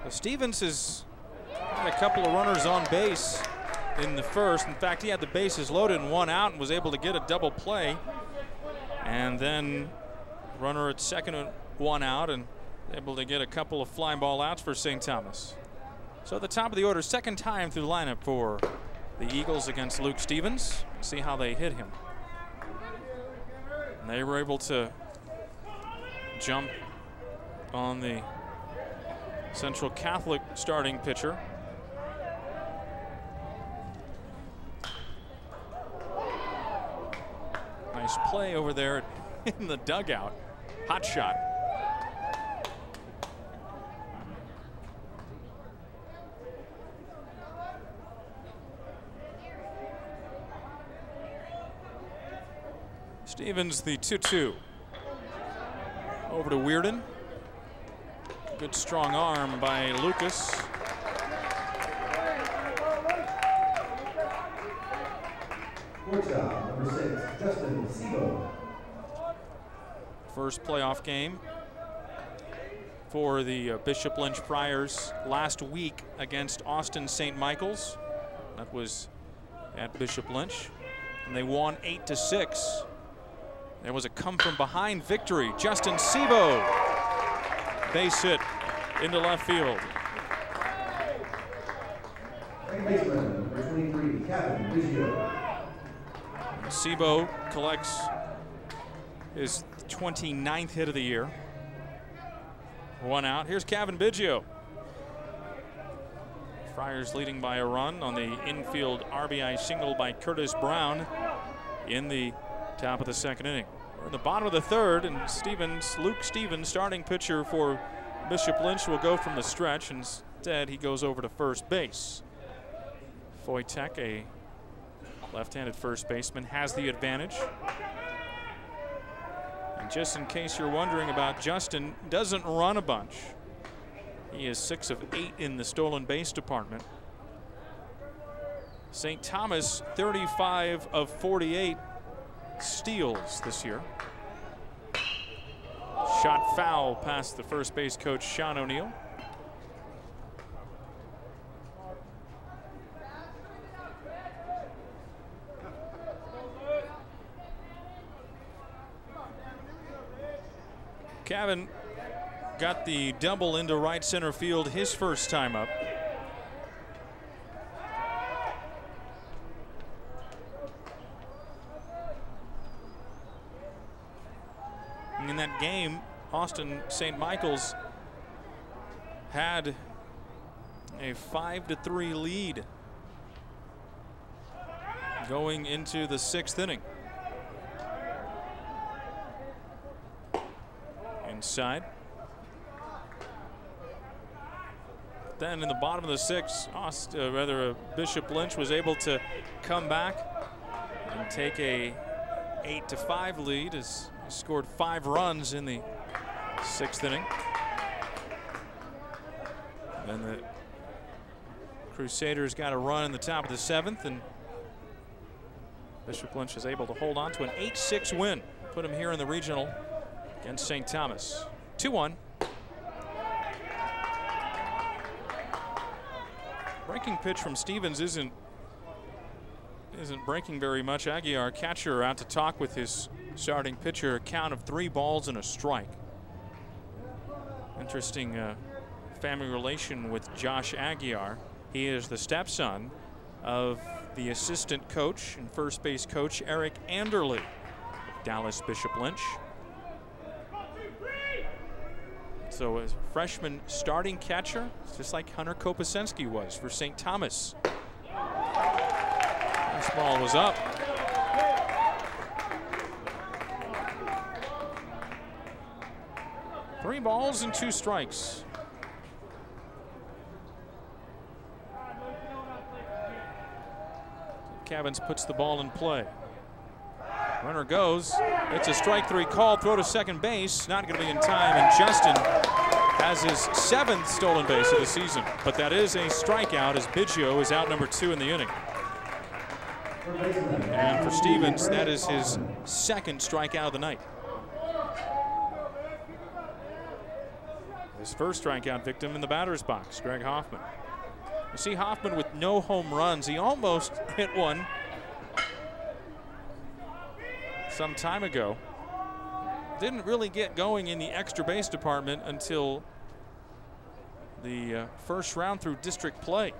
Stevens has had a couple of runners on base in the first. In fact, he had the bases loaded and 1 out and was able to get a double play. And then runner at second and 1 out, and able to get a couple of fly ball outs for St. Thomas. So at the top of the order, second time through the lineup for the Eagles against Luke Stevens. See how they hit him. And they were able to jump on the Central Catholic starting pitcher. Nice play over there in the dugout. Hot shot. Stevens, the 2-2. Over to Weirden. Good strong arm by Lucas. Shortstop, number 6, Justin Sebo. First playoff game for the Bishop Lynch Friars last week against Austin St. Michael's. That was at Bishop Lynch, and they won 8-6. There was a come-from-behind victory. Justin Sebo, base hit into left field. Second baseman, number 23, Kevin Biggio. Sebo collects his 29th hit of the year. 1 out. Here's Kevin Biggio. Friars leading by a run on the infield RBI single by Curtis Brown in the top of the second inning. We're in the bottom of the third, and Luke Stevens, starting pitcher for Bishop Lynch, will go from the stretch. Instead, he goes over to first base. Foytek, a left-handed first baseman, has the advantage. And just in case you're wondering about Justin, doesn't run a bunch. He is 6 of 8 in the stolen base department. St. Thomas, 35 of 48 steals this year. Shot foul past the first base coach, Sean O'Neill. Kevin got the double into right center field his first time up. In that game, Austin St. Michael's had a 5-3 lead going into the 6th inning. Inside. Then in the bottom of the 6th, Bishop Lynch was able to come back and take a 8-5 lead as he scored 5 runs in the 6th inning. Then the Crusaders got a run in the top of the 7th, and Bishop Lynch is able to hold on to an 8-6 win. Put him here in the regional against St. Thomas. 2-1. Breaking pitch from Stevens isn't breaking very much. Aguiar, catcher, out to talk with his starting pitcher. A count of 3 balls and a strike. Interesting family relation with Josh Aguiar. He is the stepson of the assistant coach and first base coach Eric Anderle, Dallas Bishop Lynch. So as a freshman starting catcher, just like Hunter Kopasensky was for St. Thomas. This ball was up. Three balls and 2 strikes. Cavins puts the ball in play. Runner goes. It's a strike 3 call. Throw to second base. Not going to be in time. And Justin has his 7th stolen base of the season. But that is a strikeout as Biggio is out number 2 in the inning. And for Stevens, that is his 2nd strikeout of the night. His first strikeout victim in the batter's box, Greg Hoffman. You see Hoffman with no home runs. He almost hit one some time ago. Didn't really get going in the extra base department until the first round through district play.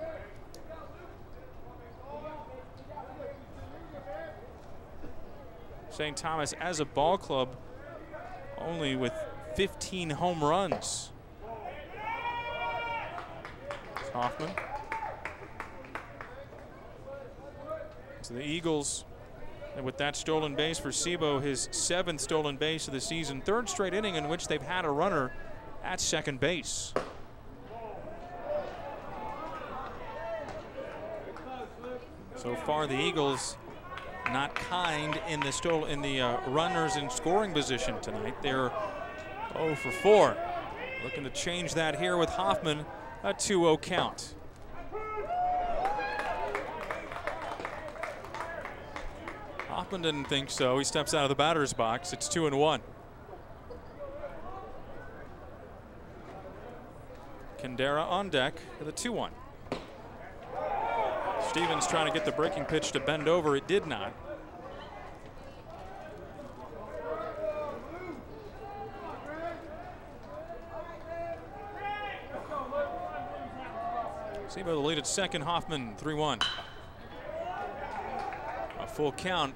St. Thomas as a ball club only with 15 home runs. Hoffman. So the Eagles, and with that stolen base for Sebo, his 7th stolen base of the season, 3rd straight inning in which they've had a runner at second base. So far, the Eagles not kind in the runners in scoring position tonight. They're 0 for 4. Looking to change that here with Hoffman, a 2-0 count. Hoffman didn't think so. He steps out of the batter's box. It's 2-1. Candera on deck with a 2-1. Stevens trying to get the breaking pitch to bend over. It did not. Sebo the lead at second, Hoffman 3-1. A full count.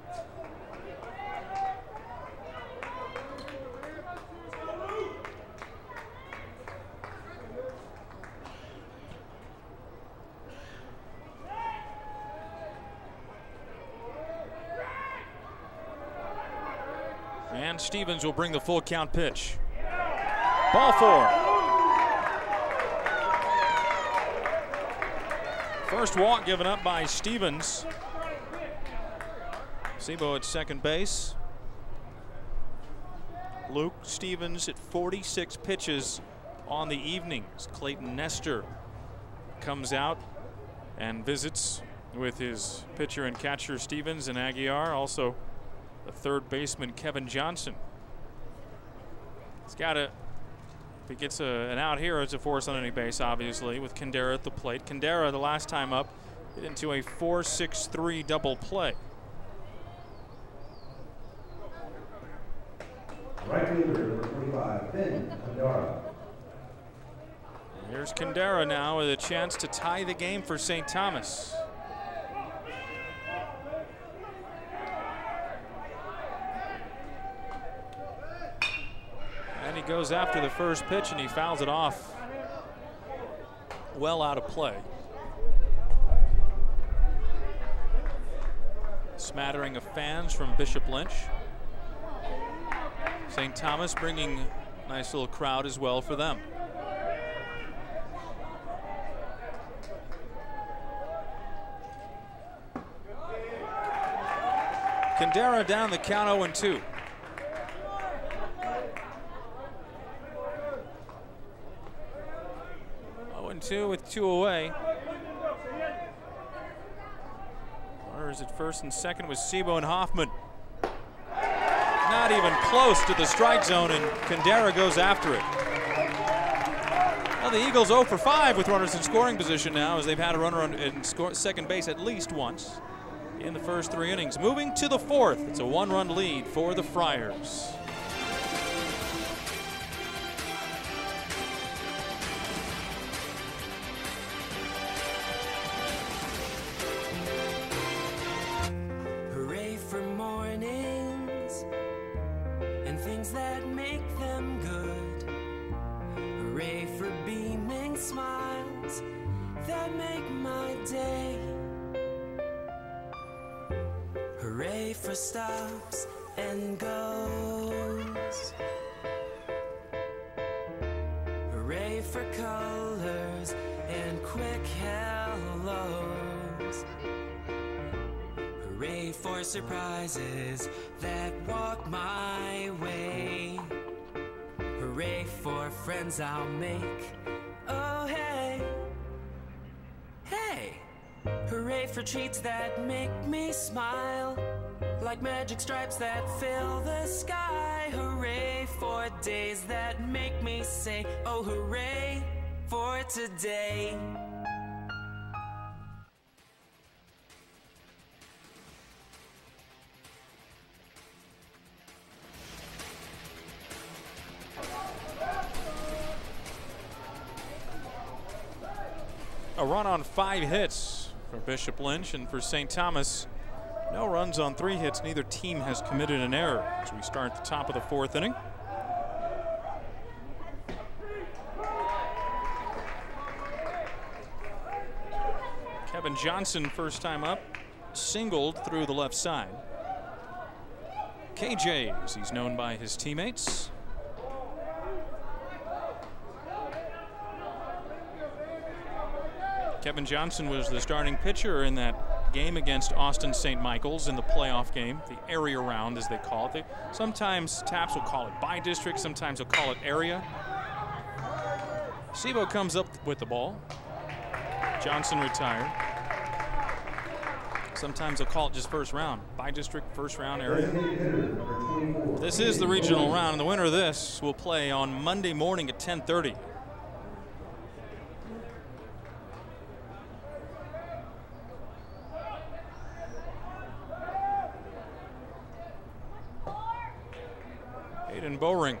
And Stevens will bring the full count pitch. Ball 4. First walk given up by Stevens. Sebo at second base. Luke Stevens at 46 pitches on the evening. Clayton Nestor comes out and visits with his pitcher and catcher Stevens and Aguiar. Also the third baseman Kevin Johnson. He's got to, if he gets an out here, it's a force on any base, obviously, with Candera at the plate. Candera, the last time up, hit into a 4-6-3 double play. Right fielder, number 25, Ben Candera. Here's Candera now with a chance to tie the game for St. Thomas. And he goes after the first pitch and he fouls it off. Well out of play. Smattering of fans from Bishop Lynch. St. Thomas bringing a nice little crowd as well for them. Candera down the count 0-2. 0-2 with 2 away. Runners at first and second was Sebo and Hoffman. Not even close to the strike zone, and Candera goes after it. Now the Eagles 0 for 5 with runners in scoring position now, as they've had a runner in second base at least once in the first 3 innings. Moving to the 4th, it's a 1-run lead for the Friars. Hooray for mornings and things that make them good. Hooray for beaming smiles that make my day. Hooray for stops and goes. Hooray for colors and quick hellos. Hooray for surprises that walk my way. Hooray for friends I'll make. Oh hey, hey. Hooray for treats that make me smile, like magic stripes that fill the sky. Hooray for days that make me say, oh hooray for today. A run on 5 hits for Bishop Lynch, and for St. Thomas, no runs on 3 hits. Neither team has committed an error as we start the top of the 4th inning. Kevin Johnson, first time up, singled through the left side. KJ, as he's known by his teammates. Kevin Johnson was the starting pitcher in that game against Austin St. Michael's in the playoff game, the area round as they call it. Sometimes Taps will call it by district, sometimes they'll call it area. Sebo comes up with the ball. Johnson retired. Sometimes they'll call it just first round, by district, first round, area. This is the regional round, and the winner of this will play on Monday morning at 10:30. Hayden Bowring.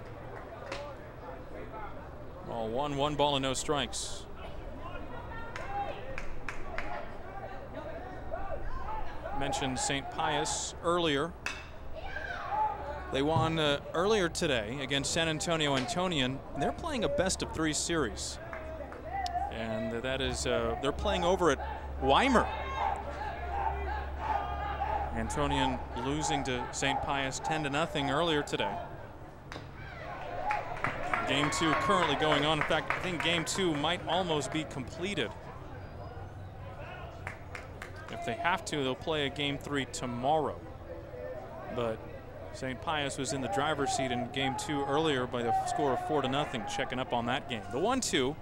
Ball 1, 1 ball and no strikes. mentioned St. Pius earlier. They won earlier today against San Antonio Antonian. They're playing a best-of-3 series. And that is, they're playing over at Weimar. Antonian losing to St. Pius 10-0 earlier today. Game 2 currently going on. In fact, I think Game 2 might almost be completed. If they have to, they'll play a Game 3 tomorrow. But St. Pius was in the driver's seat in Game 2 earlier by the score of 4-0, checking up on that game. The 1-2.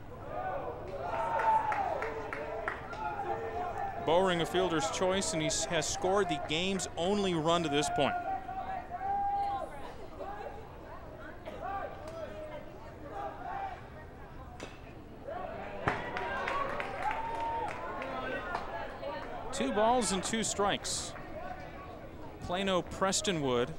Bowring a fielder's choice, and he has scored the game's only run to this point. Two balls and 2 strikes. Plano Prestonwood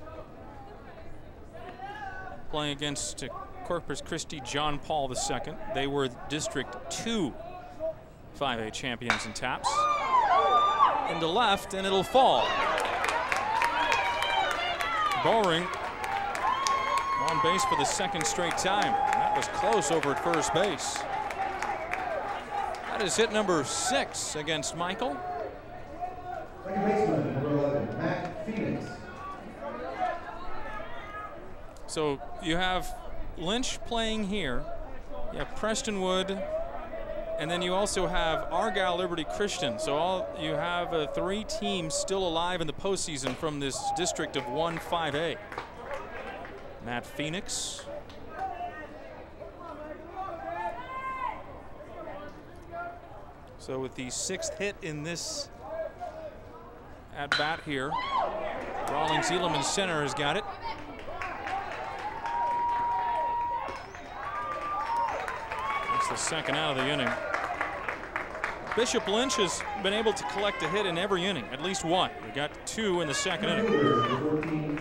playing against Corpus Christi John Paul II. They were District 2 5A champions in taps. Into left, and it'll fall. Bowring on base for the 2nd straight time. That was close over at first base. That is hit number 6 against Michael. Second baseman, number 11, Matt Phoenix. So you have Lynch playing here. You have Prestonwood. And then you also have Argyle Liberty Christian. So you have 3 teams still alive in the postseason from this district of 1-5A. Matt Phoenix. So with the 6th hit in this at bat here, Rawlings Elam in center has got it. It's the 2nd out of the inning. Bishop Lynch has been able to collect a hit in every inning, at least 1. We got 2 in the 2nd inning.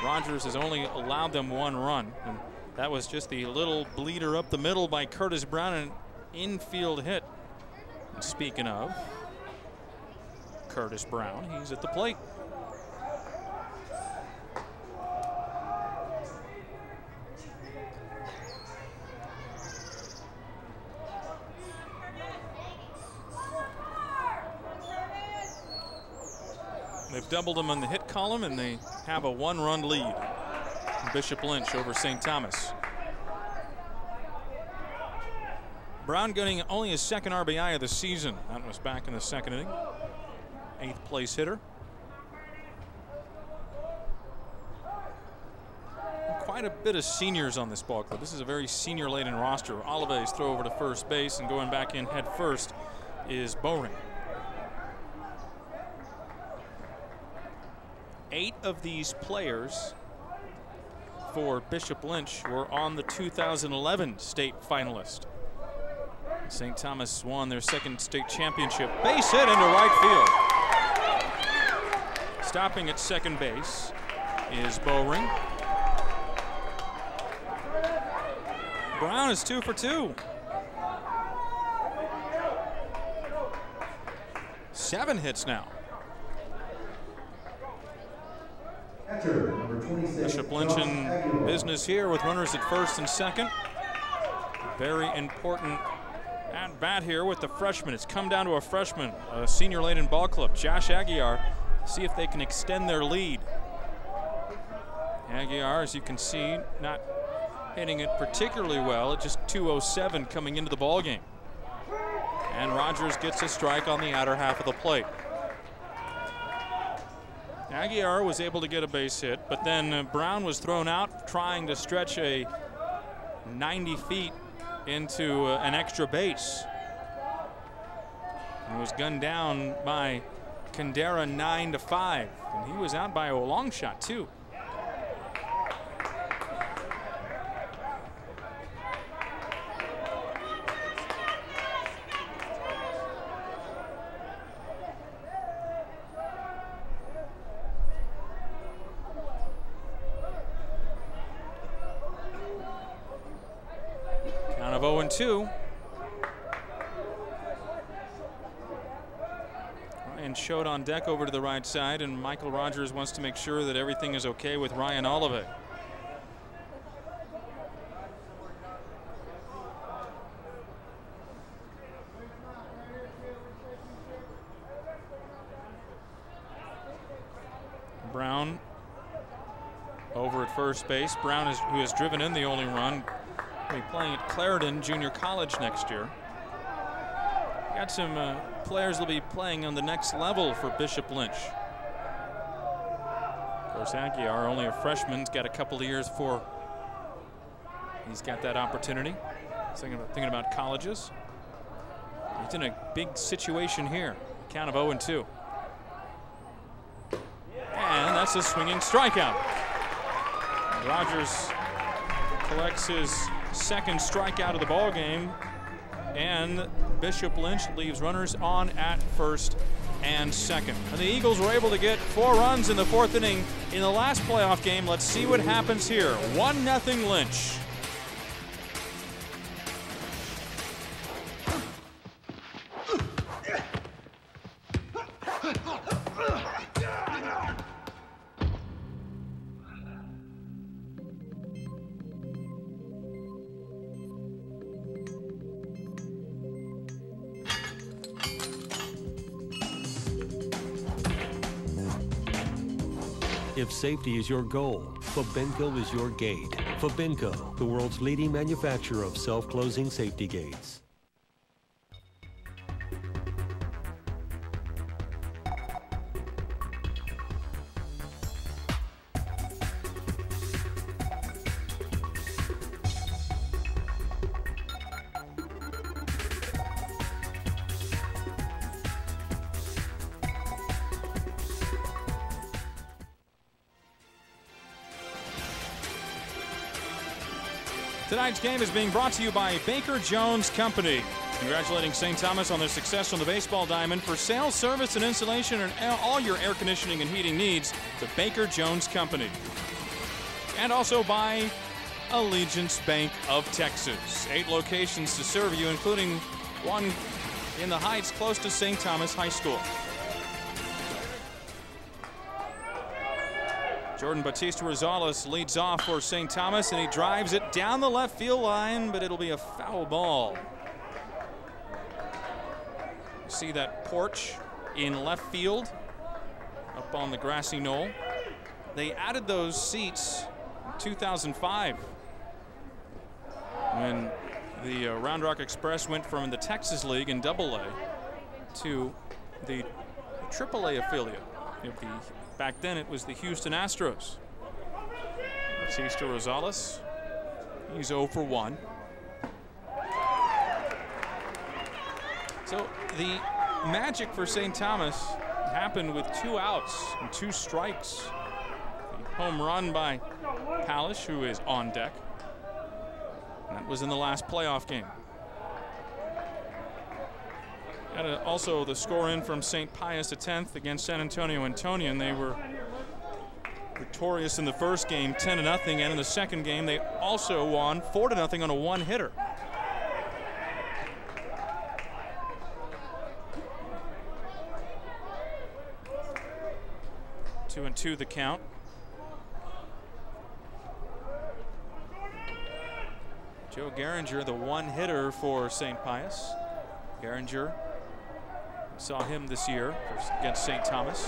Rogers has only allowed them 1 run, and that was just the little bleeder up the middle by Curtis Brown, an infield hit. And speaking of Curtis Brown, he's at the plate. They've doubled them on the hit column, and they have a 1-run lead. Bishop Lynch over St. Thomas. Brown getting only his 2nd RBI of the season. That was back in the 2nd inning. 8th place hitter. Quite a bit of seniors on this ball club. This is a very senior-laden roster. Olives throw over to first base, and going back in head first is Bowring. 8 of these players for Bishop Lynch were on the 2011 state finalist. St. Thomas won their 2nd state championship. Base hit into right field. Stopping at 2nd base is Bowring. Brown is 2 for 2. 7 hits now. Bishop Lynch in business here with runners at 1st and 2nd. Very important at bat here with the freshman. It's come down to a freshman, a senior-laden ball club, Josh Aguiar. See if they can extend their lead. Aguiar, as you can see, not hitting it particularly well at just 207 coming into the ball game. And Rogers gets a strike on the outer half of the plate. Aguiar was able to get a base hit, but then Brown was thrown out trying to stretch a 90 feet into an extra base. And was gunned down by Candera 9-5, and he was out by a long shot too. Count of 0-2. Ryan Choate on deck over to the right side, and Michael Rogers wants to make sure that everything is okay with Ryan Olive. Brown over at first base. Brown, who has driven in the only run, will be playing at Clarendon Junior College next year. Got some players will be playing on the next level for Bishop Lynch. Of course, Aguiar, only a freshman, has got a couple of years before he's got that opportunity. Thinking about colleges. He's in a big situation here. Count of 0-2. And that's a swinging strikeout. Rogers collects his second strikeout of the ball game, and Bishop Lynch leaves runners on at first and second. And the Eagles were able to get 4 runs in the 4th inning in the last playoff game. Let's see what happens here. 1-0 Lynch. If safety is your goal, Fabenco is your gate. Fabenco, the world's leading manufacturer of self-closing safety gates. Tonight's game is being brought to you by Baker Jones Company. Congratulating St. Thomas on their success on the baseball diamond. For sales, service, and installation, and all your air conditioning and heating needs, the Baker Jones Company. And also by Allegiance Bank of Texas. 8 locations to serve you, including one in the Heights close to St. Thomas High School. Jordan Batista Rosales leads off for St. Thomas, and he drives it down the left field line, but it'll be a foul ball. See that porch in left field up on the grassy knoll. They added those seats in 2005 when the Round Rock Express went from the Texas League in AA to the AAA affiliate. Back then it was the Houston Astros. Batista Rosales, he's 0 for 1. So the magic for St. Thomas happened with 2 outs and 2 strikes. The home run by Palish, who is on deck. And that was in the last playoff game. And also the score in from St. Pius X against San Antonio Antonian. They were victorious in the first game 10-0, and in the second game they also won 4-0 on a 1-hitter. Two and 2 the count. Joe Geringer, the 1-hitter for St. Pius. Geringer, saw him this year against St. Thomas.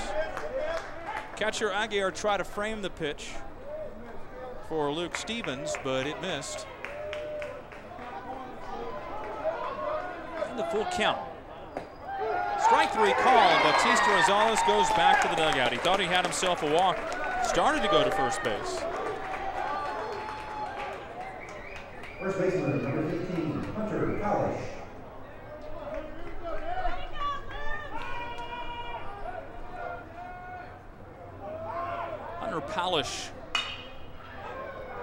Catcher Aguiar tried to frame the pitch for Luke Stevens, but it missed. And the full count. Strike 3 called. Batista Rosales goes back to the dugout. He thought he had himself a walk. Started to go to first base. First baseman, number 15, Hunter Palish. Palish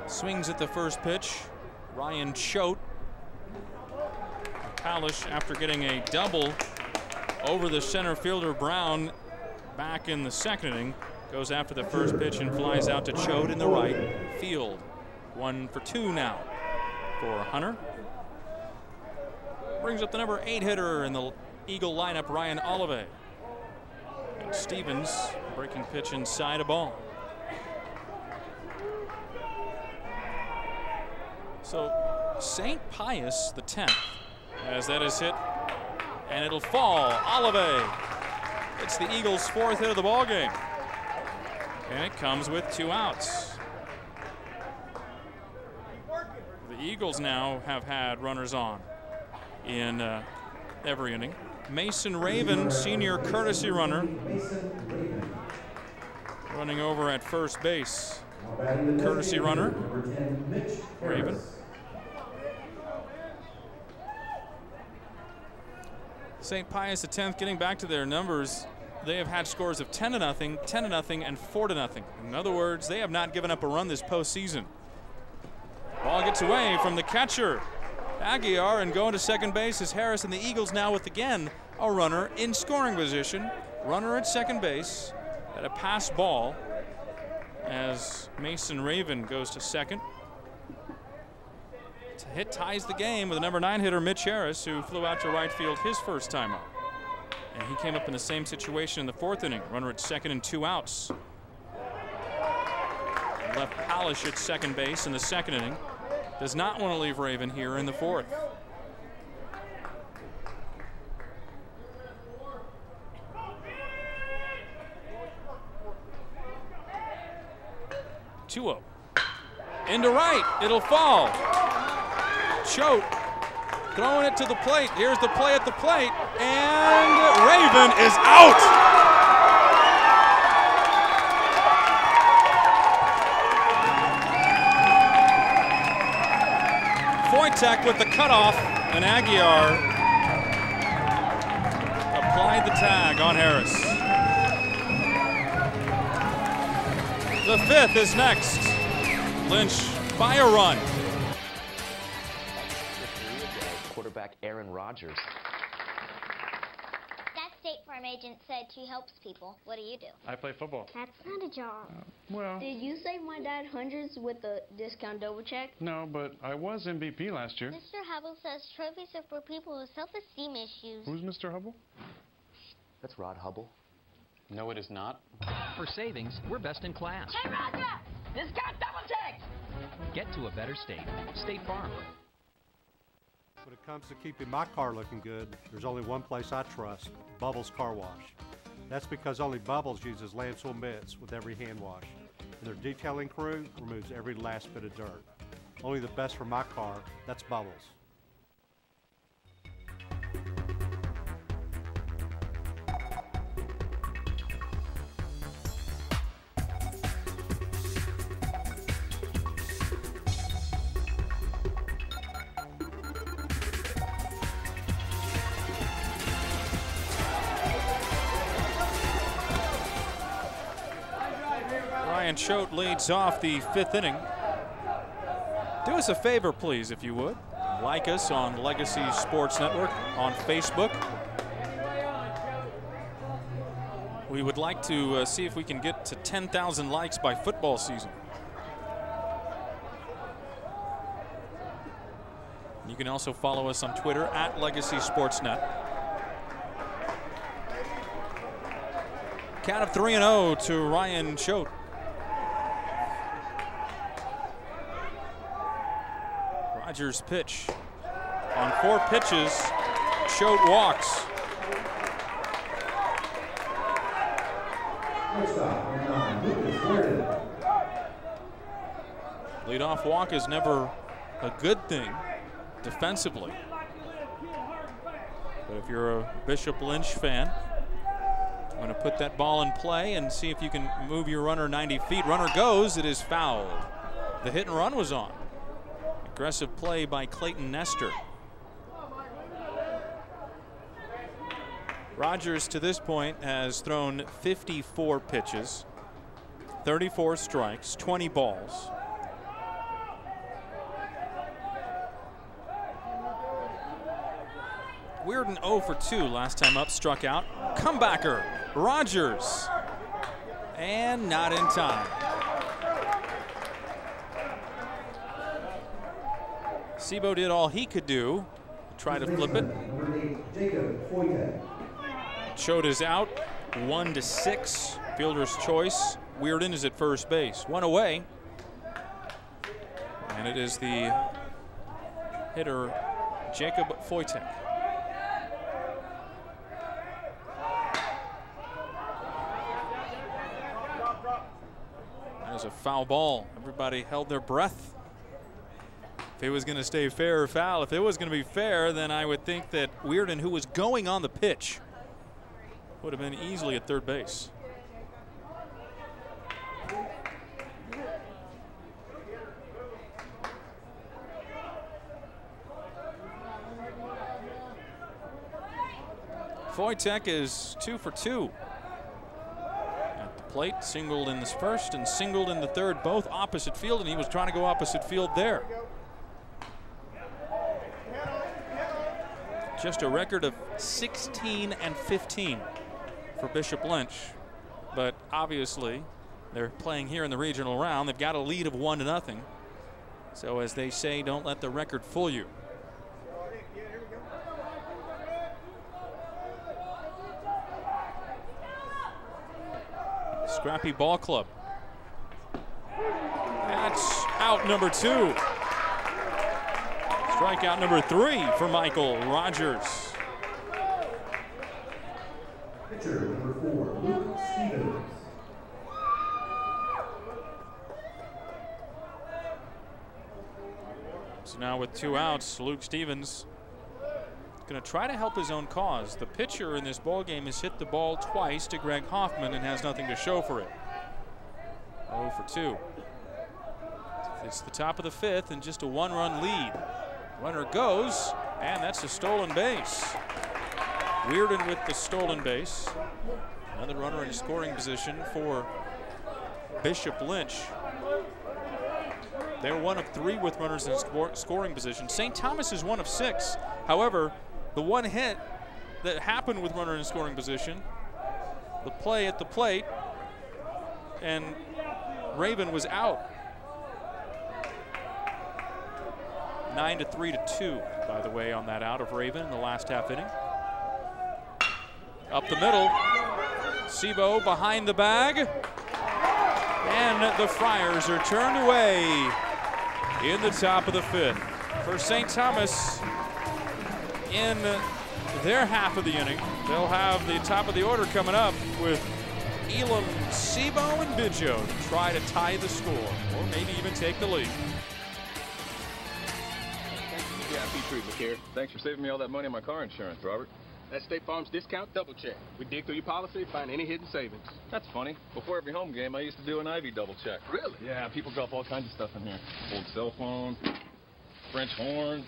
swings at the first pitch. Ryan Choate. Palish, after getting a double over the center fielder Brown back in the second inning, goes after the first pitch and flies out to Choate in the right field. 1 for 2 now for Hunter. Brings up the number 8 hitter in the Eagle lineup, Ryan Olive. Stevens breaking pitch inside a ball. So St. Pius the 10th, as that is hit, and it'll fall. Olive. It's the Eagles' 4th hit of the ball game, and it comes with 2 outs. The Eagles now have had runners on in every inning. Mason Raven, senior courtesy runner, running over at first base. Courtesy runner, Raven. St. Pius X getting back to their numbers. They have had scores of 10-0, 10-0, and 4-0. In other words, they have not given up a run this postseason. Ball gets away from the catcher, Aguiar, and going to second base is Harris, and the Eagles now with again a runner in scoring position. Runner at second base at a pass ball as Mason Raven goes to second. Hit ties the game with the number 9 hitter Mitch Harris, who flew out to right field his first time up. And he came up in the same situation in the 4th inning. Runner at second and 2 outs. Left Palish at second base in the 2nd inning. Does not want to leave Raven here in the 4th. Two-0. Into right. It'll fall. Choate throwing it to the plate. Here's the play at the plate, and Raven is out. Foytek with the cutoff, and Aguiar applied the tag on Harris. The 5th is next. Lynch by a run. Quarterback Aaron Rodgers. That State Farm agent said she helps people. What do you do? I play football. That's not a job. Well. Did you save my dad hundreds with the discount double check? No, but I was MVP last year. Mr. Hubble says trophies are for people with self-esteem issues. Who's Mr. Hubble? That's Rod Hubble. No, it is not. For savings, we're best in class. Hey, Roger! Discount double check! Get to a better state. State Farm. When it comes to keeping my car looking good, there's only one place I trust, Bubbles Car Wash. That's because only Bubbles uses landfill mitts with every hand wash, and their detailing crew removes every last bit of dirt. Only the best for my car, that's Bubbles. Choate leads off the 5th inning. Do us a favor, please, if you would. Like us on Legacy Sports Network on Facebook. We would like to see if we can get to 10,000 likes by football season. You can also follow us on Twitter at Legacy Sportsnet. Count of 3-0 to Ryan Choate. Rodgers pitch. On 4 pitches, Choate walks. Leadoff walk is never a good thing defensively. But if you're a Bishop Lynch fan, I'm going to put that ball in play and see if you can move your runner 90 feet. Runner goes, it is fouled. The hit and run was on. Aggressive play by Clayton Nestor. Rodgers to this point has thrown 54 pitches, 34 strikes, 20 balls. Weirden 0 for 2 last time up, struck out. Comebacker, Rodgers, and not in time. Sebo did all he could do to try to flip it. Choate is out, 1-6. Fielder's choice. Weirden is at first base. One away. And it is the hitter, Jacob Foytek. That was a foul ball. Everybody held their breath. If it was going to stay fair or foul, if it was going to be fair, then I would think that Weirden, who was going on the pitch, would have been easily at third base. Foytek is 2 for 2 at the plate. Singled in the first and singled in the third, both opposite field, and he was trying to go opposite field there. Just a record of 16 and 15 for Bishop Lynch, but obviously they're playing here in the regional round. They've got a lead of 1-0. So as they say, don't let the record fool you. Scrappy ball club. That's out number 2. Strikeout number 3 for Michael Rogers. Pitcher number 4, Luke Stevens. So now with 2 outs, Luke Stevens going to try to help his own cause. The pitcher in this ball game has hit the ball twice to Greg Hoffman and has nothing to show for it. 0 for 2. It's the top of the 5th and just a 1-run lead. Runner goes, and that's a stolen base. Weirden with the stolen base. Another runner in scoring position for Bishop Lynch. They're 1 of 3 with runners in scoring position. St. Thomas is 1 of 6. However, the one hit that happened with runner in scoring position, the play at the plate, and Raven was out. 9-3-2, by the way, on that out of Raven in the last half inning. Up the middle, Sebo behind the bag, and the Friars are turned away in the top of the 5th. For St. Thomas, in their half of the inning, they'll have the top of the order coming up with Elam, Sebo, and Biggio to try to tie the score, or maybe even take the lead. VIP treatment here. Thanks for saving me all that money on my car insurance, Robert. That's State Farm's discount double check. We dig through your policy, find any hidden savings. That's funny. Before every home game, I used to do an Ivy double check. Really? Yeah, people drop all kinds of stuff in here. Old cell phone, French horn.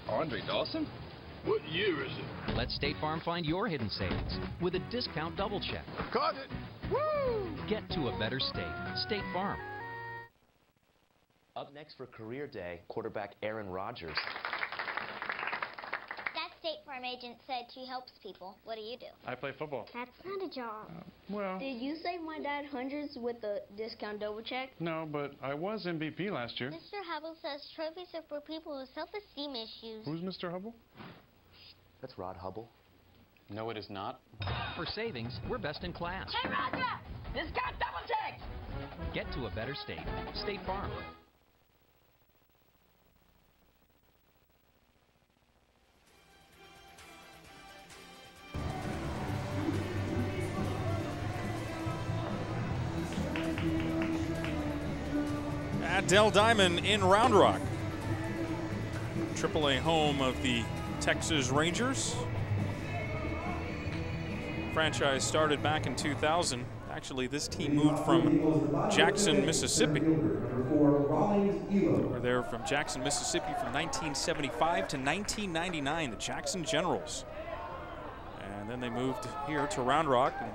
Andre Dawson? What year is it? Let State Farm find your hidden savings with a discount double check. Caught it! Woo! Get to a better state. State Farm. Up next for Career Day, quarterback Aaron Rodgers. That State Farm agent said she helps people. What do you do? I play football. That's not a job. Well, Did you save my dad hundreds with the discount double check? no, but I was MVP last year. Mr. Hubble says trophies are for people with self-esteem issues. Who's Mr. Hubble? That's Rod Hubble. No, it is not. For savings, we're best in class. Hey, Roger! Discount double check! Get to a better state. State Farm. At Dell Diamond in Round Rock, AAA home of the Texas Rangers. Franchise started back in 2000. Actually, this team moved from Jackson, Mississippi. They were there from Jackson, Mississippi from 1975 to 1999, the Jackson Generals. And then they moved here to Round Rock. And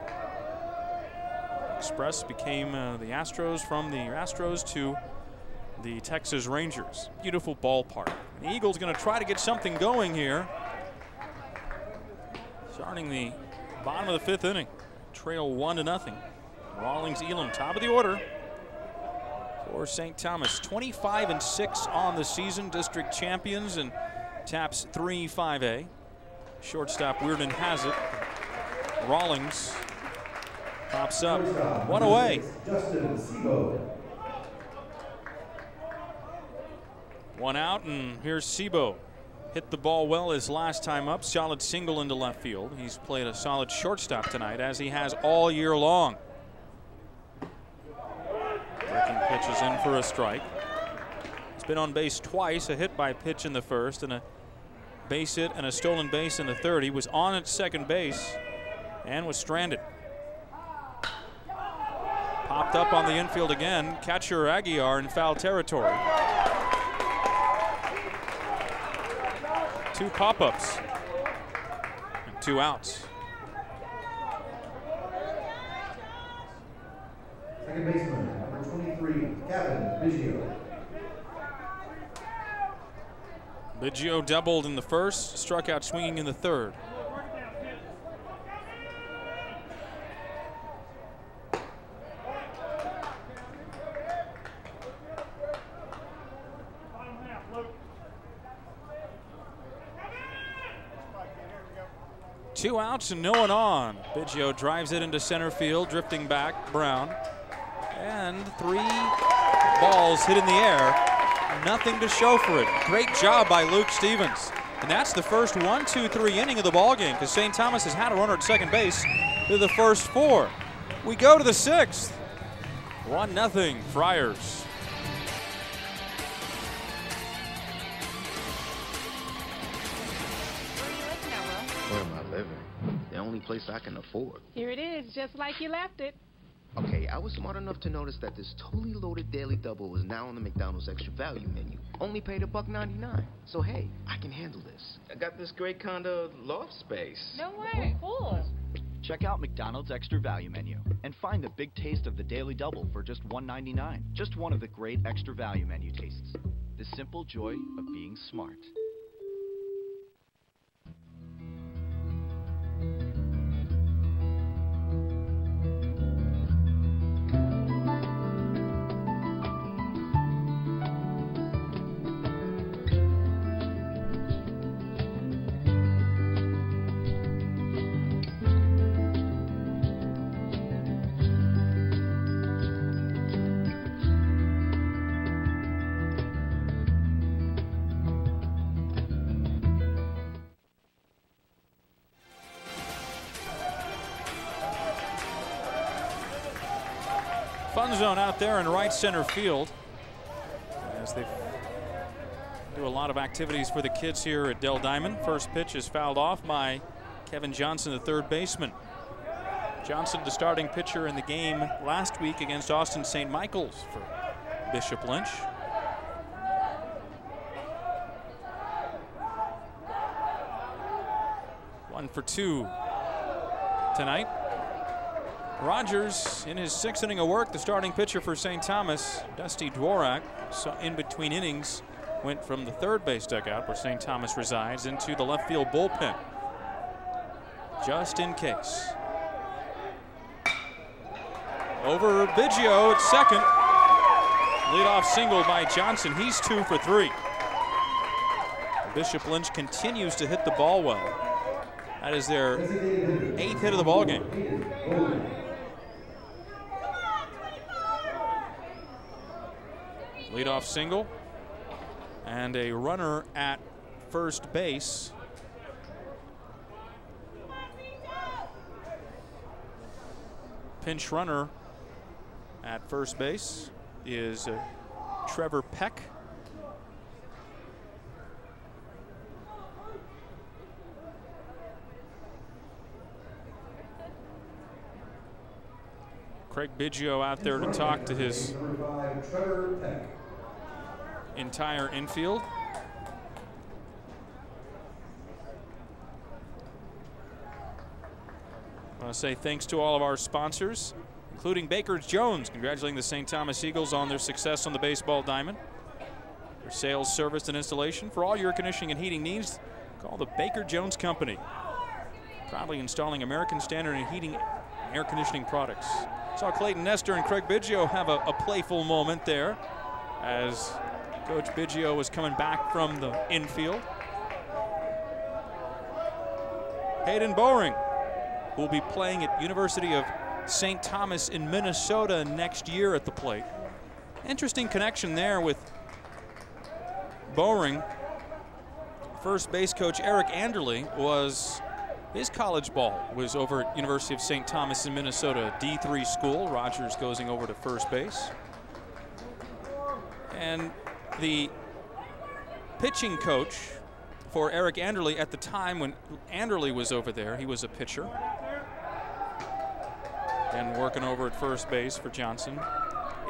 Express became the Astros, from the Astros to the Texas Rangers. Beautiful ballpark. The Eagles going to try to get something going here. Starting the bottom of the 5th inning. Trail 1-0. Rawlings Elam, top of the order for St. Thomas. 25-6 on the season. District champions and taps 3-5A. Shortstop Weirden has it. Rawlings pops up. One away. One out, and here's Sebo. Hit the ball well his last time up. Solid single into left field. He's played a solid shortstop tonight, as he has all year long. Breaking pitches in for a strike. He's been on base twice, a hit by pitch in the first, and a base hit and a stolen base in the third. He was on at second base and was stranded. Popped up on the infield again. Catcher Aguiar in foul territory. Two pop-ups and 2 outs. Second baseman, number 23, Kevin Biggio. Biggio doubled in the first, struck out swinging in the third. Two outs and no one on. Biggio drives it into center field, drifting back, Brown. And 3 balls hit in the air. Nothing to show for it. Great job by Luke Stevens. And that's the first 1-2-3 inning of the ballgame, because St. Thomas has had a runner at second base through the first 4. We go to the 6th. 1-0 Friars. Where am I living? The only place I can afford. Here it is, just like you left it. Okay, I was smart enough to notice that this totally loaded daily double is now on the McDonald's extra value menu. Only paid $1.99. So hey, I can handle this. I got this great kind of loft space. No way, cool. Check out McDonald's Extra Value Menu and find the big taste of the Daily Double for just $1.99. Just one of the great Extra Value Menu tastes. The simple joy of being smart. Fun zone out there in right center field, as they do a lot of activities for the kids here at Dell Diamond. First pitch is fouled off by Kevin Johnson, the third baseman. Johnson, the starting pitcher in the game last week against Austin St. Michael's for Bishop Lynch. One for 2 tonight. Rogers in his 6th inning of work, the starting pitcher for St. Thomas, Dusty Dworak, so in between innings, went from the third base dugout where St. Thomas resides into the left field bullpen, just in case. Over Biggio at second. Leadoff single by Johnson. He's 2 for 3. Bishop Lynch continues to hit the ball well. That is their 8th hit of the ball game. Leadoff single and a runner at first base. Pinch runner at first base is Trevor Peck. Craig Biggio out there to talk to his entire infield. I want to say thanks to all of our sponsors, including Baker's Jones, congratulating the St. Thomas Eagles on their success on the baseball diamond. For sales, service, and installation for all your conditioning and heating needs, call the Baker Jones Company. Proudly installing American Standard in heating and air conditioning products. Saw Clayton Nestor and Craig Biggio have a playful moment there as Coach Biggio was coming back from the infield. Hayden Bowring, who will be playing at University of St. Thomas in Minnesota next year at the plate. Interesting connection there with Bowring. First base coach Eric Anderle his college ball was over at University of St. Thomas in Minnesota, D3 school. Rogers goes over to first base. And the pitching coach for Eric Anderle at the time when Anderle was over there, he was a pitcher. And working over at first base for Johnson,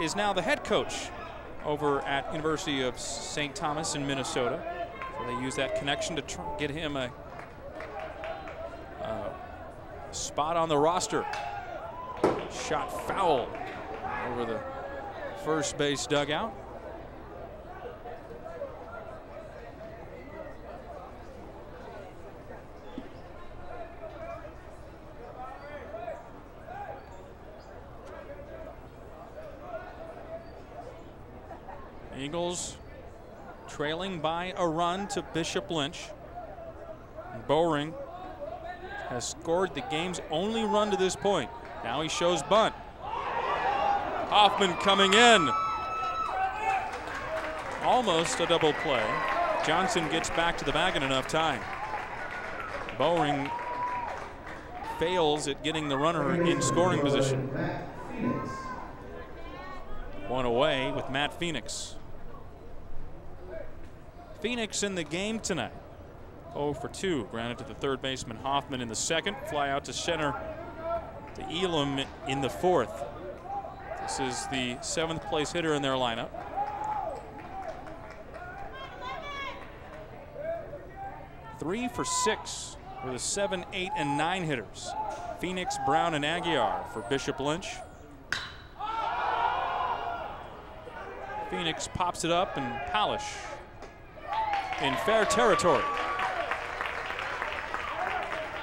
is now the head coach over at University of St. Thomas in Minnesota. So they use that connection to get him a spot on the roster. Shot foul over the first base dugout. Eagles trailing by a run to Bishop Lynch. Bowring has scored the game's only run to this point. Now he shows bunt. Hoffman coming in. Almost a double play. Johnson gets back to the bag in enough time. Bowring fails at getting the runner in scoring position. One away with Matt Phoenix. Phoenix in the game tonight. 0 for 2. Grounded to the third baseman Hoffman in the second. Fly out to center to Elam in the fourth. This is the 7th place hitter in their lineup. Three for 6 for the 7, 8, and 9 hitters. Phoenix, Brown, and Aguiar for Bishop Lynch. Phoenix pops it up, and Palish in fair territory.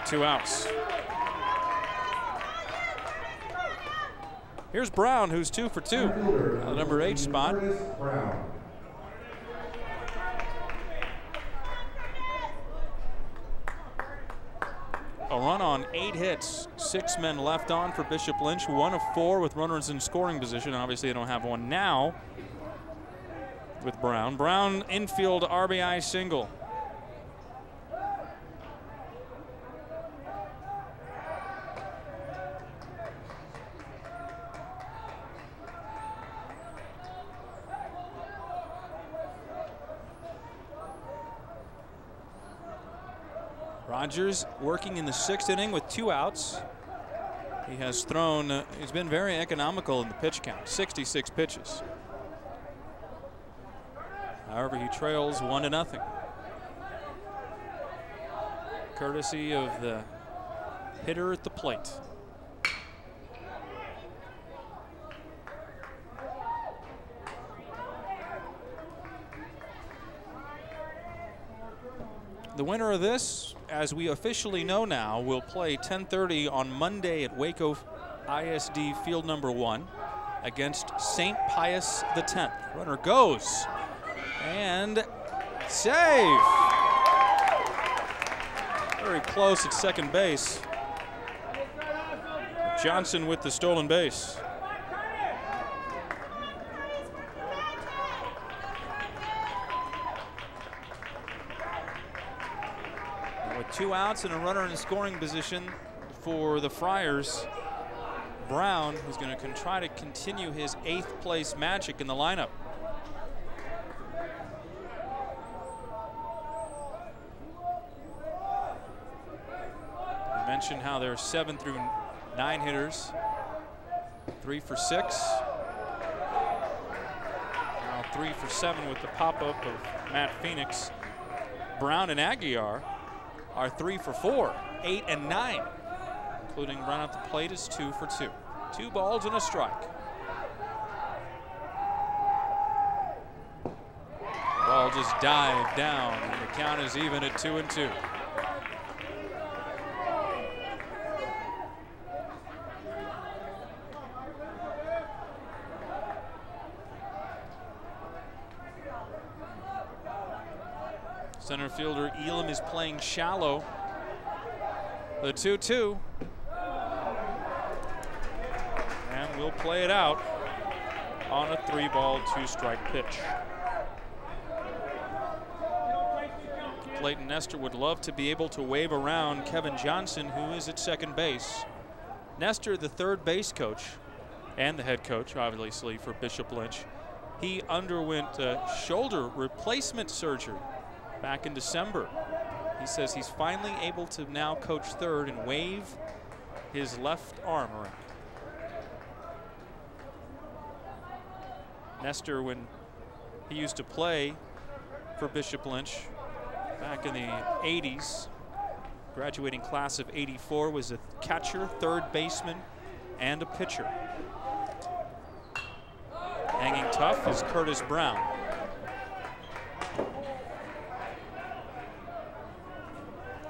2 outs. Here's Brown, who's 2 for 2 on the number 8 spot. A run on 8 hits, 6 men left on for Bishop Lynch, 1 of 4 with runners in scoring position. Obviously, they don't have one now with Brown. Brown infield RBI single. Rogers working in the 6th inning with 2 outs. He has thrown, he's been very economical in the pitch count, 66 pitches. However, he trails 1-0. Courtesy of the hitter at the plate. The winner of this, as we officially know now, will play 10:30 on Monday at Waco ISD Field number 1 against St. Pius X. Runner goes and save. Very close at second base. Johnson with the stolen base. With 2 outs and a runner in scoring position for the Friars, Brown, who's going to try to continue his 8th place magic in the lineup. We mentioned how there's 7 through 9 hitters, 3 for 6. Now 3 for 7 with the pop-up of Matt Phoenix. Brown and Aguiar are 3 for 4, 8 and 9, including run at the plate is 2 for 2. 2 balls and a strike. Ball just dived down, and the count is even at 2-2. Center fielder Elam is playing shallow. The 2-2. And we'll play it out on a 3-ball, 2-strike pitch. Clayton Nestor would love to be able to wave around Kevin Johnson, who is at second base. Nestor, the third base coach and the head coach, obviously, for Bishop Lynch. He underwent shoulder replacement surgery back in December. He says he's finally able to now coach third and wave his left arm around. Nestor, when he used to play for Bishop Lynch back in the 80s, graduating class of '84, was a catcher, third baseman, and a pitcher. Hanging tough is Curtis Brown.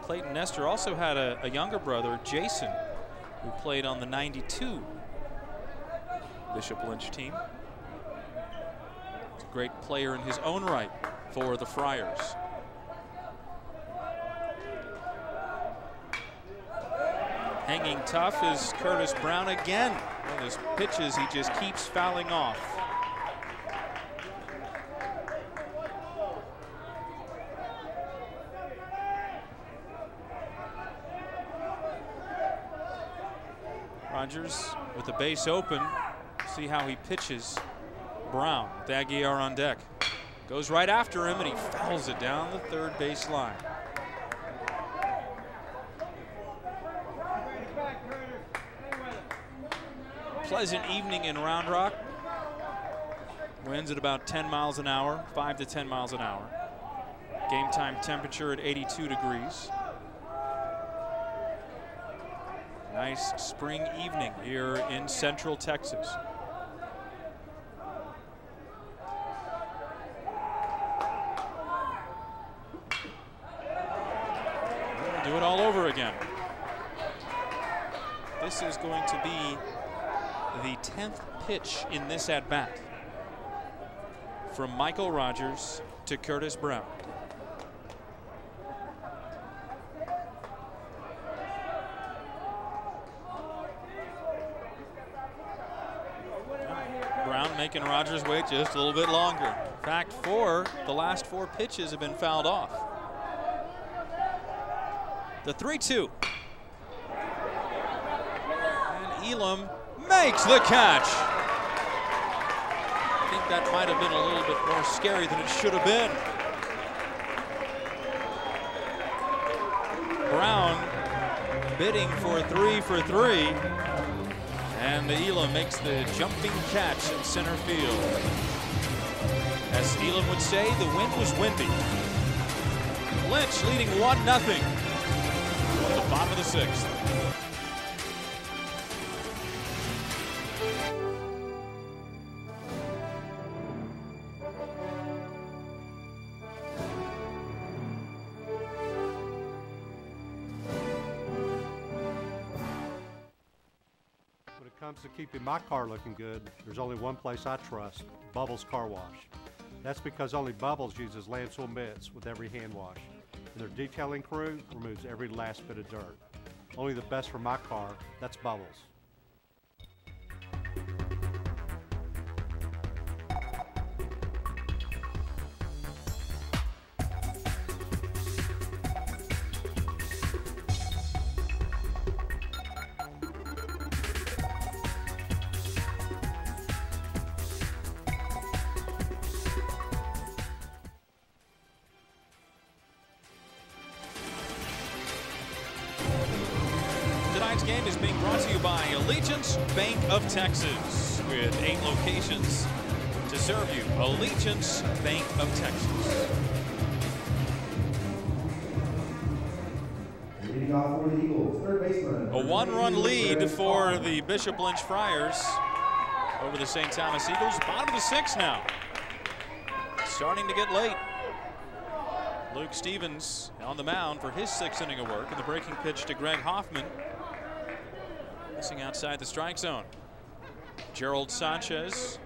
Clayton Nestor also had a younger brother, Jason, who played on the '92 Bishop Lynch team. He's a great player in his own right for the Friars. Hanging tough is Curtis Brown again. On his pitches, he just keeps fouling off. Rogers with the base open. See how he pitches. Brown with Aguiar on deck. Goes right after him and he fouls it down the third base line. Pleasant evening in Round Rock. Winds at about 10 miles an hour, 5 to 10 miles an hour. Game time temperature at 82 degrees. Nice spring evening here in Central Texas. We'll do it all over again. This is going to be the 10th pitch in this at-bat from Michael Rogers to Curtis Brown. Brown making Rogers wait just a little bit longer. In fact, the last 4 pitches have been fouled off. The 3-2. And Elam makes the catch. I think that might have been a little bit more scary than it should have been. Brown bidding for 3 for 3. And the Elam makes the jumping catch in center field. As Elam would say, the wind was windy. Lynch leading 1-0 at the bottom of the 6th. When it comes to keeping my car looking good, there's only one place I trust, Bubbles Car Wash. That's because only Bubbles uses landfill mitts with every hand wash, and their detailing crew removes every last bit of dirt. Only the best for my car, that's Bubbles. Tonight's game is being brought to you by Allegiance Bank of Texas, with 8 locations to serve you. Allegiance Bank of Texas. Leading off for the Eagles, third baseman. A 1-run lead for the Bishop Lynch Friars over the St. Thomas Eagles. Bottom of the 6th now. Starting to get late. Luke Stevens on the mound for his 6th inning of work, and the breaking pitch to Greg Hoffman. Missing outside the strike zone. Gerald Sanchez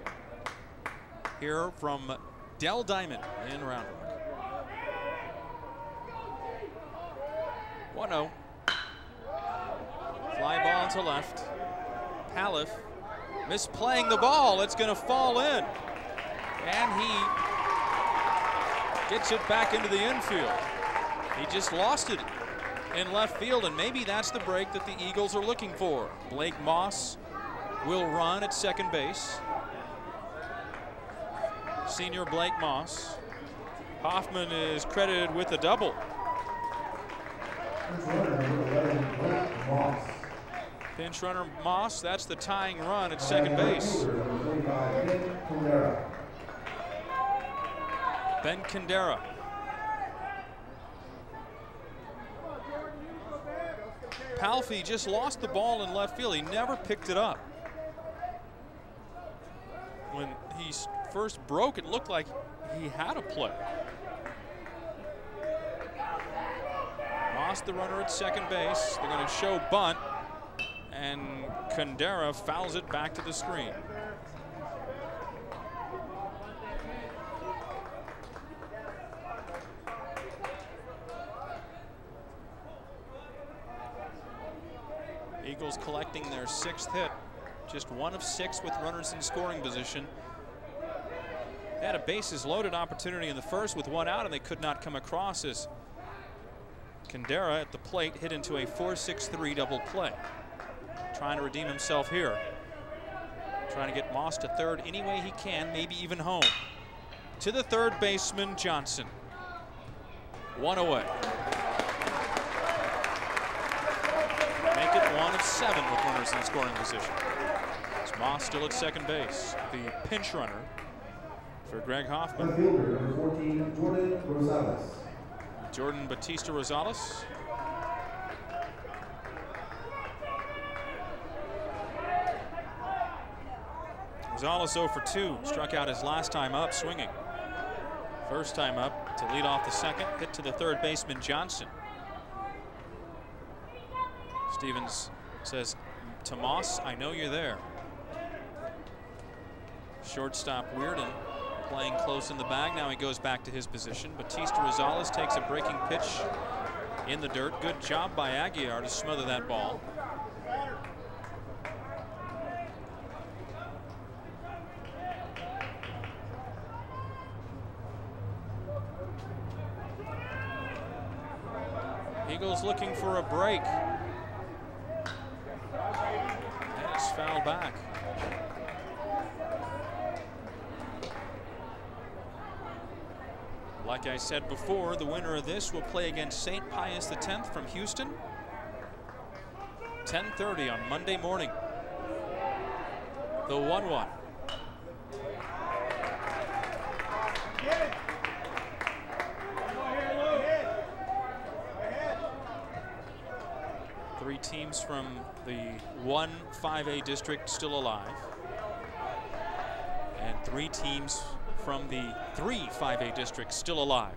here from Dell Diamond in Round Rock. 1-0. to left. Palif misplaying the ball. It's going to fall in. And he gets it back into the infield. He just lost it in left field, and maybe that's the break that the Eagles are looking for. Blake Moss will run at second base. Senior Blake Moss. Hoffman is credited with a double. Pinch runner Moss, that's the tying run at second base. Ben Candera. Palfi just lost the ball in left field. He never picked it up. When he first broke, it looked like he had a play. Moss, the runner at second base. They're going to show bunt, and Candera fouls it back to the screen. Eagles collecting their 6th hit. Just 1 of 6 with runners in scoring position. They had a bases loaded opportunity in the first with 1 out, and they could not come across as Candera at the plate hit into a 4-6-3 double play. Trying to redeem himself here. Trying to get Moss to third any way he can, maybe even home. To the third baseman, Johnson. 1 away. Make it 1 of 7 with runners in scoring position. It's Moss still at second base, the pinch runner for Greg Hoffman. Fielder, number 14, Jordan Rosales. Jordan Batista Rosales. Rosales 0 for 2, struck out his last time up swinging. First time up to lead off the second, hit to the third baseman Johnson. Stevens says to Moss, I know you're there. Shortstop Weirden playing close in the bag. Now he goes back to his position. Batista Rosales takes a breaking pitch in the dirt. Good job by Aguiar to smother that ball. Eagles looking for a break. And it's fouled back. Like I said before, the winner of this will play against St. Pius X from Houston. 10:30 on Monday morning. The 1-1. Three teams from the 1 5A district still alive, and 3 teams from the 3 5A districts still alive.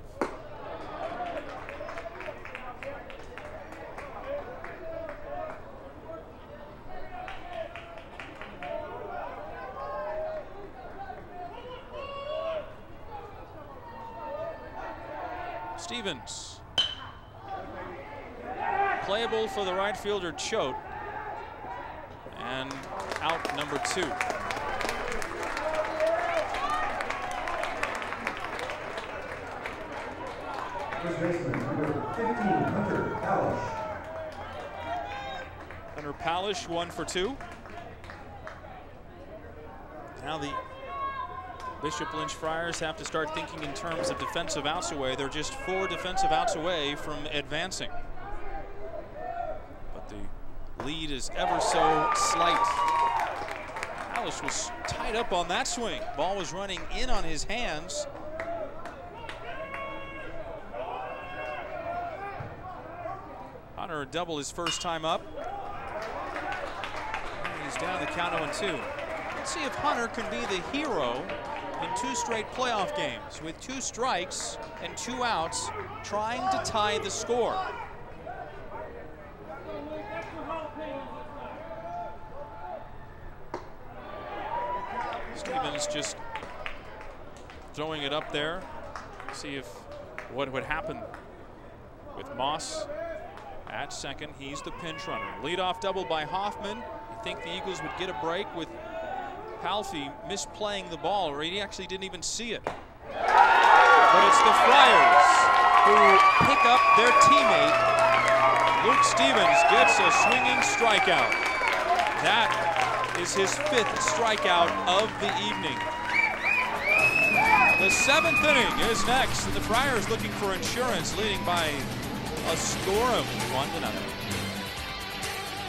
Stevens. Playable for the right fielder Choate, and out number 2. First baseman, number 15, Hunter Palish. Hunter Palish, 1 for 2. Now the Bishop Lynch Friars have to start thinking in terms of defensive outs away. They're just 4 defensive outs away from advancing. But the lead is ever so slight. Palish was tied up on that swing. Ball was running in on his hands. Hunter double his first time up. And he's down the count 0-2. Let's see if Hunter can be the hero in 2 straight playoff games with 2 strikes and 2 outs, trying to tie the score. Stevens just throwing it up there. See if what would happen with Moss At second, he's the pinch runner. Leadoff double by Hoffman. You think the Eagles would get a break with Palfy misplaying the ball, or he actually didn't even see it. But it's the Friars who pick up their teammate. Luke Stevens gets a swinging strikeout. That is his 5th strikeout of the evening. The 7th inning is next, and the Friars looking for insurance, leading by a score of 1-0.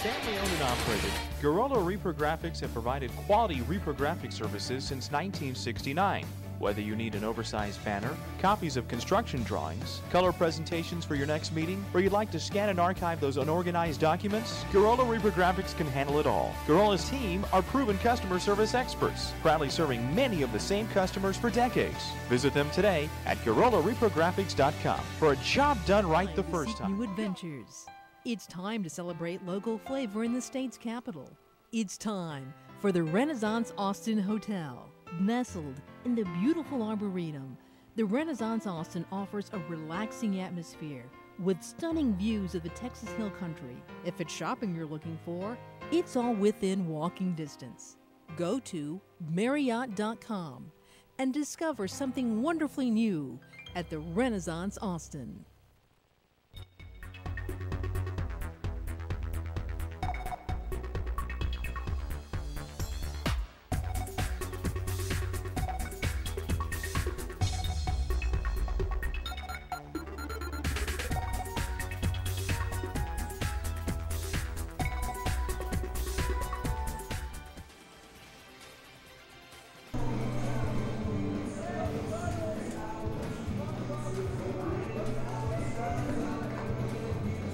Family owned and operated, Gorilla Reprographics have provided quality reprographic services since 1969. Whether you need an oversized banner, copies of construction drawings, color presentations for your next meeting, or you'd like to scan and archive those unorganized documents, Gorilla Reprographics can handle it all. Gorilla's team are proven customer service experts, proudly serving many of the same customers for decades. Visit them today at GorillaReprographics.com for a job done right the first time. New adventures. It's time to celebrate local flavor in the state's capital. It's time for the Renaissance Austin Hotel. Nestled in the beautiful Arboretum, the Renaissance Austin offers a relaxing atmosphere with stunning views of the Texas Hill Country. If it's shopping you're looking for, it's all within walking distance. Go to Marriott.com and discover something wonderfully new at the Renaissance Austin.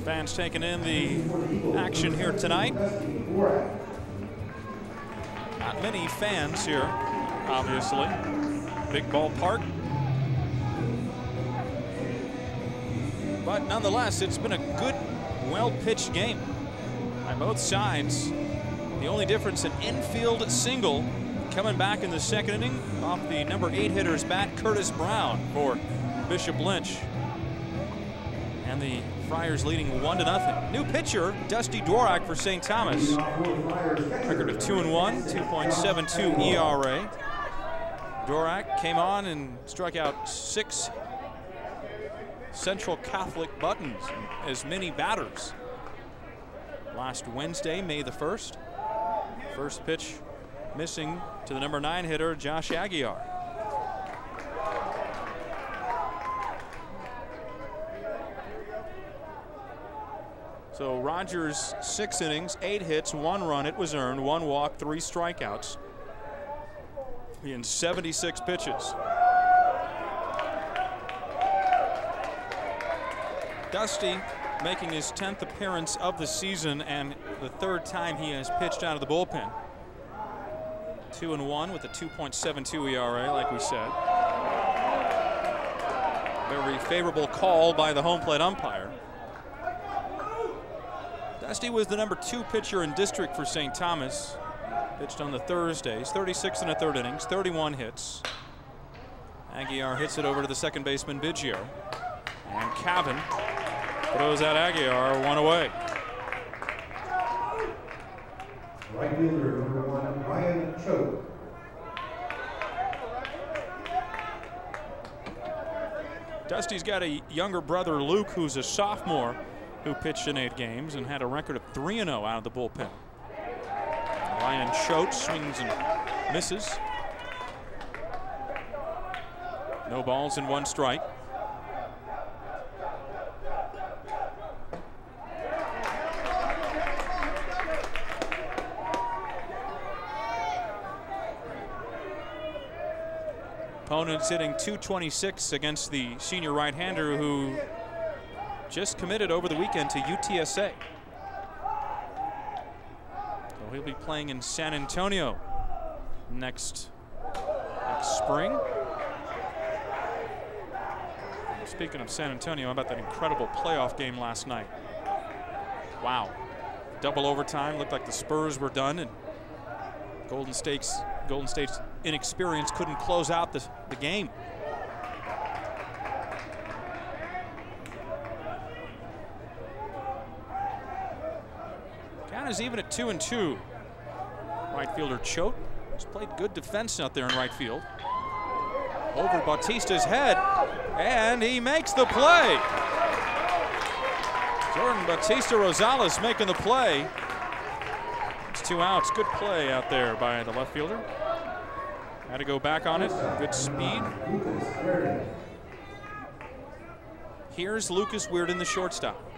Fans taking in the action here tonight. Not many fans here, obviously. Big ballpark. But nonetheless, it's been a good, well-pitched game by both sides. The only difference, an infield single coming back in the second inning off the number 8 hitter's bat, Curtis Brown, for Bishop Lynch. And the Friars leading 1-0. New pitcher, Dusty Dworak for St. Thomas. Record of 2-1, 2.72 ERA. Dworak came on and struck out 6 Central Catholic Buttons, as many batters. Last Wednesday, May the 1st. First pitch missing to the number 9 hitter, Josh Aguiar. So Rogers, 6 innings, 8 hits, 1 run. It was earned, 1 walk, 3 strikeouts in 76 pitches. Dusty making his 10th appearance of the season and the 3rd time he has pitched out of the bullpen. 2-1 with a 2.72 ERA, like we said. Very favorable call by the home plate umpire. Dusty was the number 2 pitcher in district for St. Thomas. Pitched on the Thursdays, 36 1/3 innings, 31 hits. Aguiar hits it over to the second baseman, Biggio. And Cavan throws at Aguiar, 1 away. Right fielder, number 1, Ryan Choate. Dusty's got a younger brother, Luke, who's a sophomore, who pitched in 8 games and had a record of 3-0 out of the bullpen. Ryan Choate swings and misses. No balls and 1 strike. Opponent's hitting .226 against the senior right-hander who just committed over the weekend to UTSA. So he'll be playing in San Antonio next spring. Speaking of San Antonio, how about that incredible playoff game last night? Wow. Double overtime, looked like the Spurs were done, and Golden State's inexperience couldn't close out the game. Count is even at 2-2. Right fielder Choate has played good defense out there in right field. Over Bautista's head, and he makes the play. Jordan Bautista Rosales making the play. It's 2 outs. Good play out there by the left fielder. Had to go back on it. Good speed. Here's Lucas Weirden, the shortstop.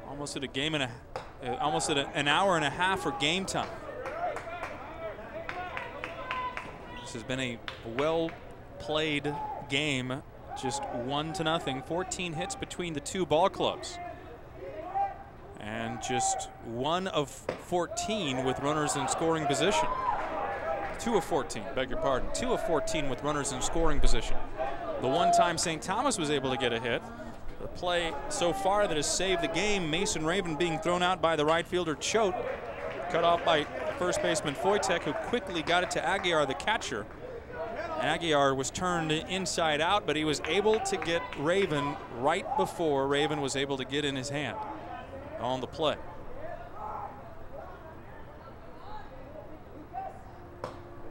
Almost at a game and almost at an hour and a half for game time. This has been a well-played game, just 1-0. 14 hits between the two ball clubs. And just 1 of 14 with runners in scoring position. 2 of 14, beg your pardon. 2 of 14 with runners in scoring position. The one time St. Thomas was able to get a hit. The play so far that has saved the game, Mason Raven being thrown out by the right fielder Choate. Cut off by first baseman Foytek, who quickly got it to Aguiar, the catcher. Aguiar was turned inside out, but he was able to get Raven right before Raven was able to get in his hand on the play.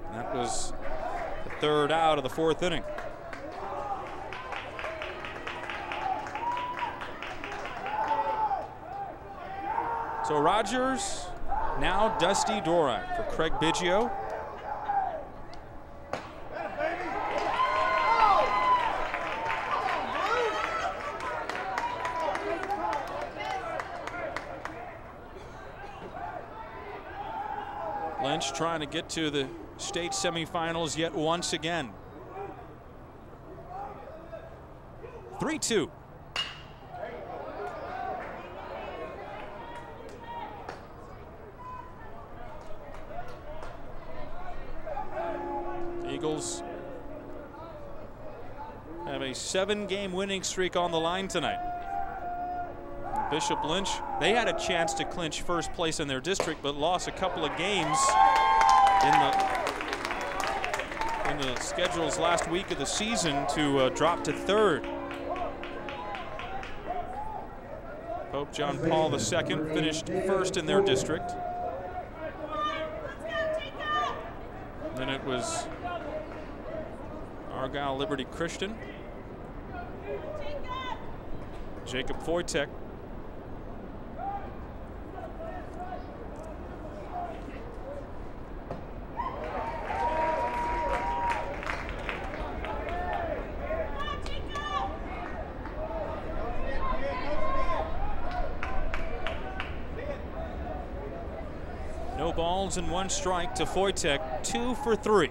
And that was the 3rd out of the 4th inning. So Rogers, now Dusty Dvorak for Craig Biggio. Lynch trying to get to the state semifinals yet once again. 3-2. Eagles have a 7-game winning streak on the line tonight. Bishop Lynch, they had a chance to clinch first place in their district, but lost a couple of games in the schedules last week of the season to drop to 3rd. Pope John Paul II finished 1st in their district. Then it was Argyle Liberty Christian. Jacob Foytek. No balls and 1 strike to Foytek, 2 for 3.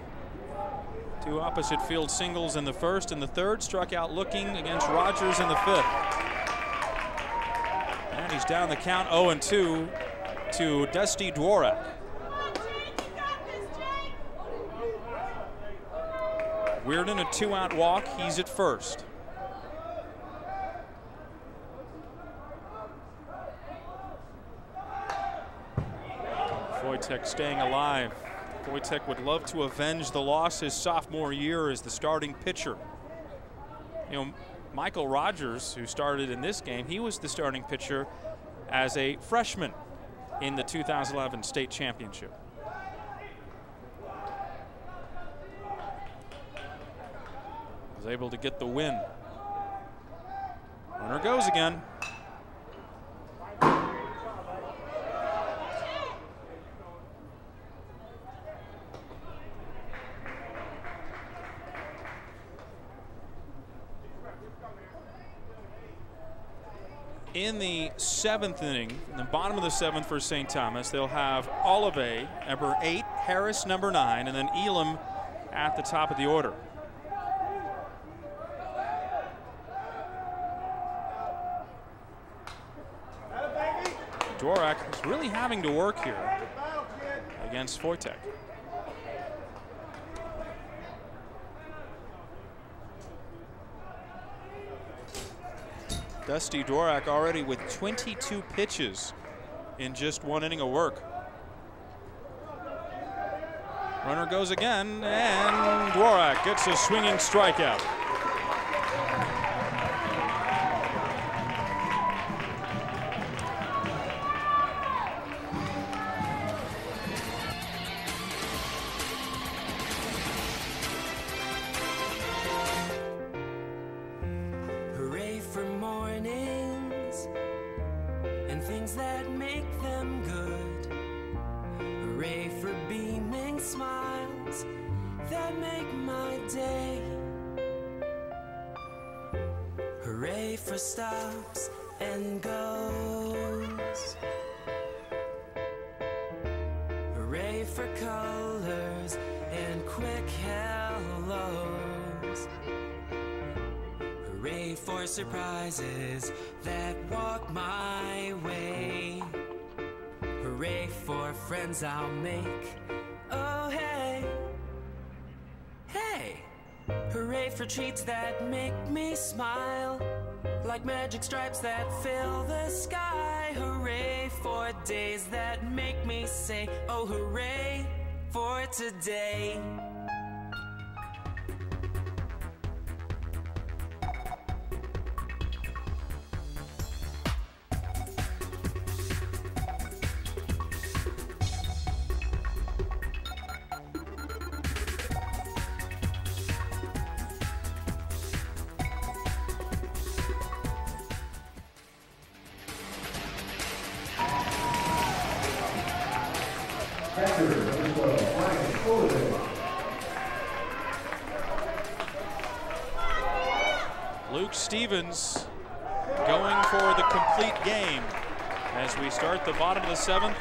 2 opposite field singles in the 1st and the 3rd. Struck out looking against Rogers in the 5th. And he's down the count 0-2 to Dusty Dvorak. Weirden a 2-out walk. He's at first. Foytek staying alive. Foytek would love to avenge the loss his sophomore year as the starting pitcher. You know, Michael Rogers, who started in this game, he was the starting pitcher as a freshman in the 2011 state championship. Was able to get the win. Runner goes again. In the 7th inning, in the bottom of the 7th for St. Thomas, they'll have Olive, number 8, Harris, number 9, and then Elam at the top of the order. Dvorak is really having to work here against Foytek. Dusty Dvorak already with 22 pitches in just 1 inning of work. Runner goes again, and Dvorak gets a swinging strikeout. Hooray for stops and goes. Hooray for colors and quick hellos. Hooray for surprises that walk my way. Hooray for friends I'll make. Oh hey, hey. Hooray for treats that make me smile, like magic stripes that fill the sky. Hooray for days that make me say, oh hooray for today. Luke Stevens going for the complete game as we start the bottom of the 7th.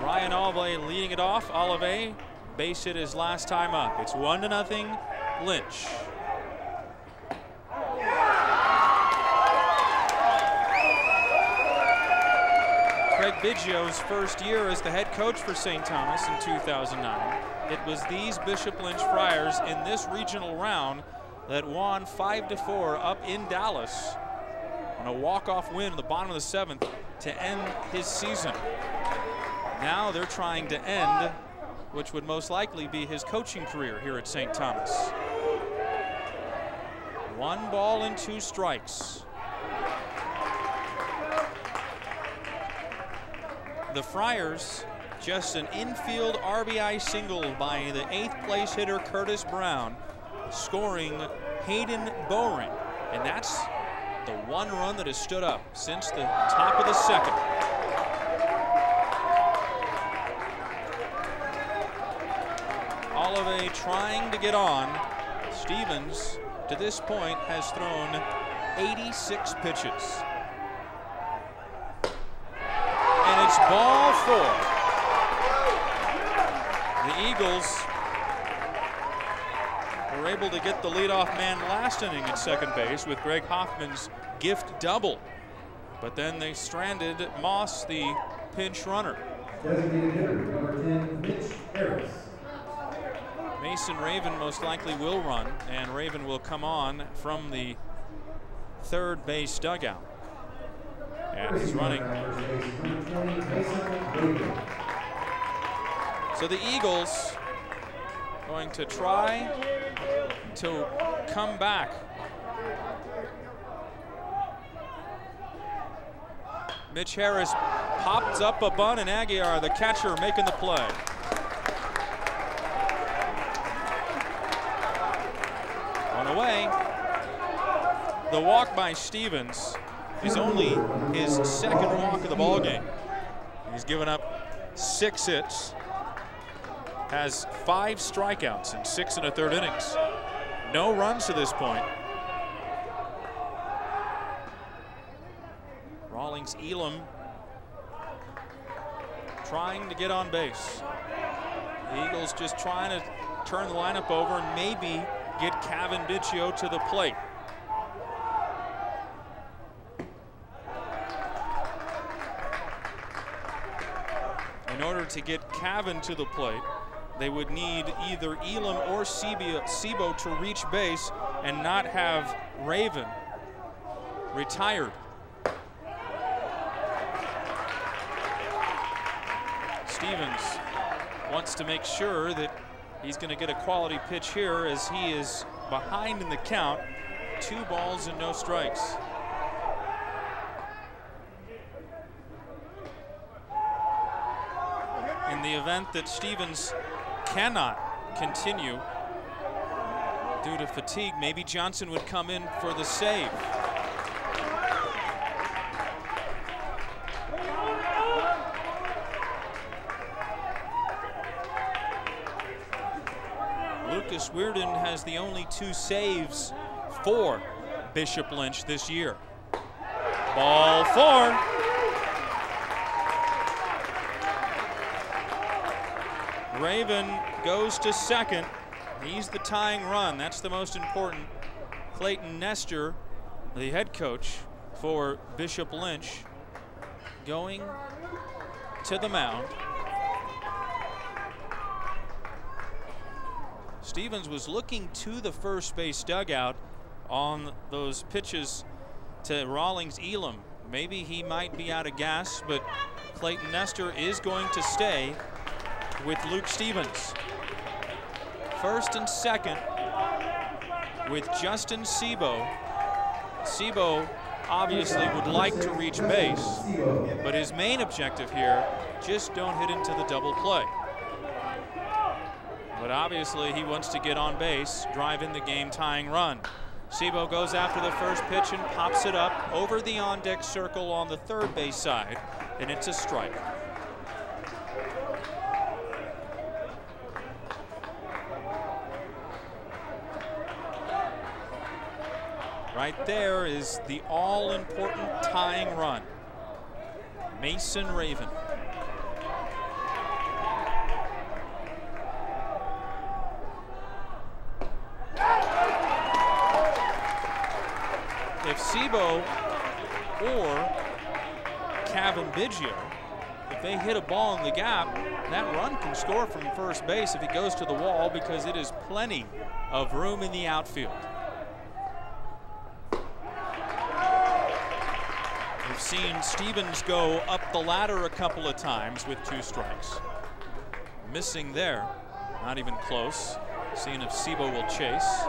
Ryan Olive leading it off. Olive base hit his last time up. It's 1-0 Lynch. Craig Biggio's first year as the head coach for St. Thomas in 2009. It was these Bishop Lynch Friars in this regional round that won 5-4 up in Dallas on a walk-off win in the bottom of the 7th to end his season. Now they're trying to end, which would most likely be his coaching career here at St. Thomas. 1 ball and 2 strikes. The Friars, just an infield RBI single by the 8th place hitter Curtis Brown, scoring Hayden Bowring, and that's the 1 run that has stood up since the top of the 2nd. Olive trying to get on. Stevens, to this point, has thrown 86 pitches. And it's ball 4. The Eagles were able to get the leadoff man last inning at second base with Greg Hoffman's gift double. But then they stranded Moss, the pinch runner. Designated hitter, number 10, Mitch Harris. Mason Raven most likely will run, and Raven will come on from the third base dugout. And he's running. So the Eagles going to try to come back. Mitch Harris pops up a bunt, and Aguiar, the catcher, making the play. On away. The walk by Stevens is only his 2nd walk of the ball game. He's given up 6 hits, has 5 strikeouts in 6 1/3 innings. No runs to this point. Rawlings Elam trying to get on base. The Eagles just trying to turn the lineup over and maybe get Kevin Biggio to the plate. In order to get Cavan to the plate, they would need either Elam or Sebo to reach base and not have Raven retired. Stevens wants to make sure that he's going to get a quality pitch here as he is behind in the count. 2 balls and no strikes. In the event that Stevens cannot continue due to fatigue, maybe Johnson would come in for the save. Lucas Weirden has the only 2 saves for Bishop Lynch this year. Ball 4. Raven goes to second. He's the tying run. That's the most important. Clayton Nestor, the head coach for Bishop Lynch, going to the mound. Stevens was looking to the first base dugout on those pitches to Rawlings Elam. Maybe he might be out of gas, but Clayton Nestor is going to stay with Luke Stevens. First and second with Justin Sebo. Sebo obviously would like to reach base, but his main objective here, just don't hit into the double play. But obviously he wants to get on base, drive in the game tying run. Sebo goes after the first pitch and pops it up over the on-deck circle on the third base side, and it's a strike. Right there is the all-important tying run. Mason Raven. If Sebo or Kevin Biggio, if they hit a ball in the gap, that run can score from first base if it goes to the wall, because it is plenty of room in the outfield. We've seen Stevens go up the ladder a couple of times with 2 strikes. Missing there, not even close. Seeing if Sebo will chase.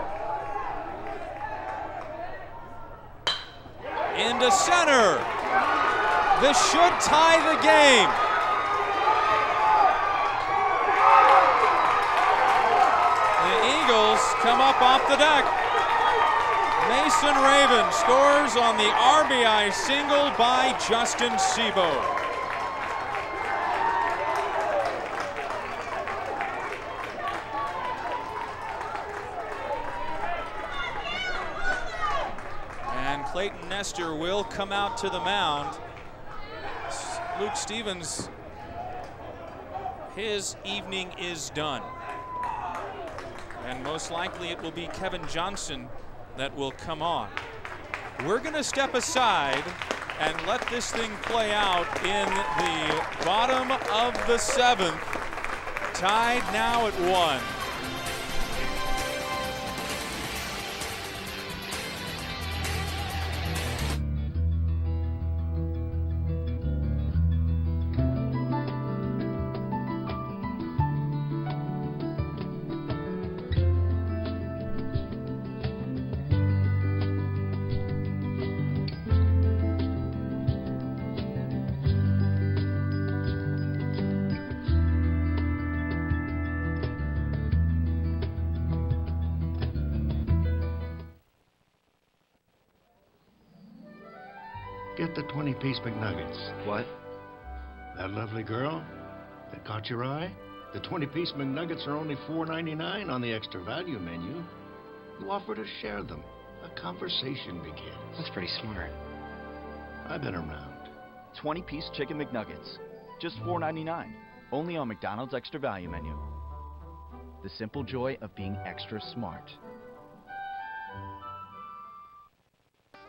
Into center. This should tie the game. The Eagles come up off the deck. Mason Raven scores on the RBI single by Justin Sebo. And Clayton Nestor will come out to the mound. Luke Stevens, his evening is done. And most likely it will be Kevin Johnson that will come on. We're going to step aside and let this thing play out in the bottom of the 7th. Tied now at 1. Get the 20-piece McNuggets. What? That lovely girl that caught your eye? The 20-piece McNuggets are only $4.99 on the extra value menu. You offer to share them. A conversation begins. That's pretty smart. I've been around. 20-piece chicken McNuggets. Just $4.99. Only on McDonald's extra value menu. The simple joy of being extra smart.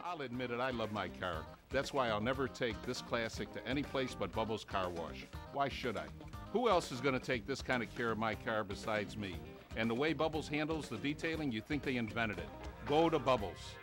I'll admit it, I love my car. That's why I'll never take this classic to any place but Bubbles Car Wash. Why should I? Who else is going to take this kind of care of my car besides me? And the way Bubbles handles the detailing, you think they invented it. Go to Bubbles.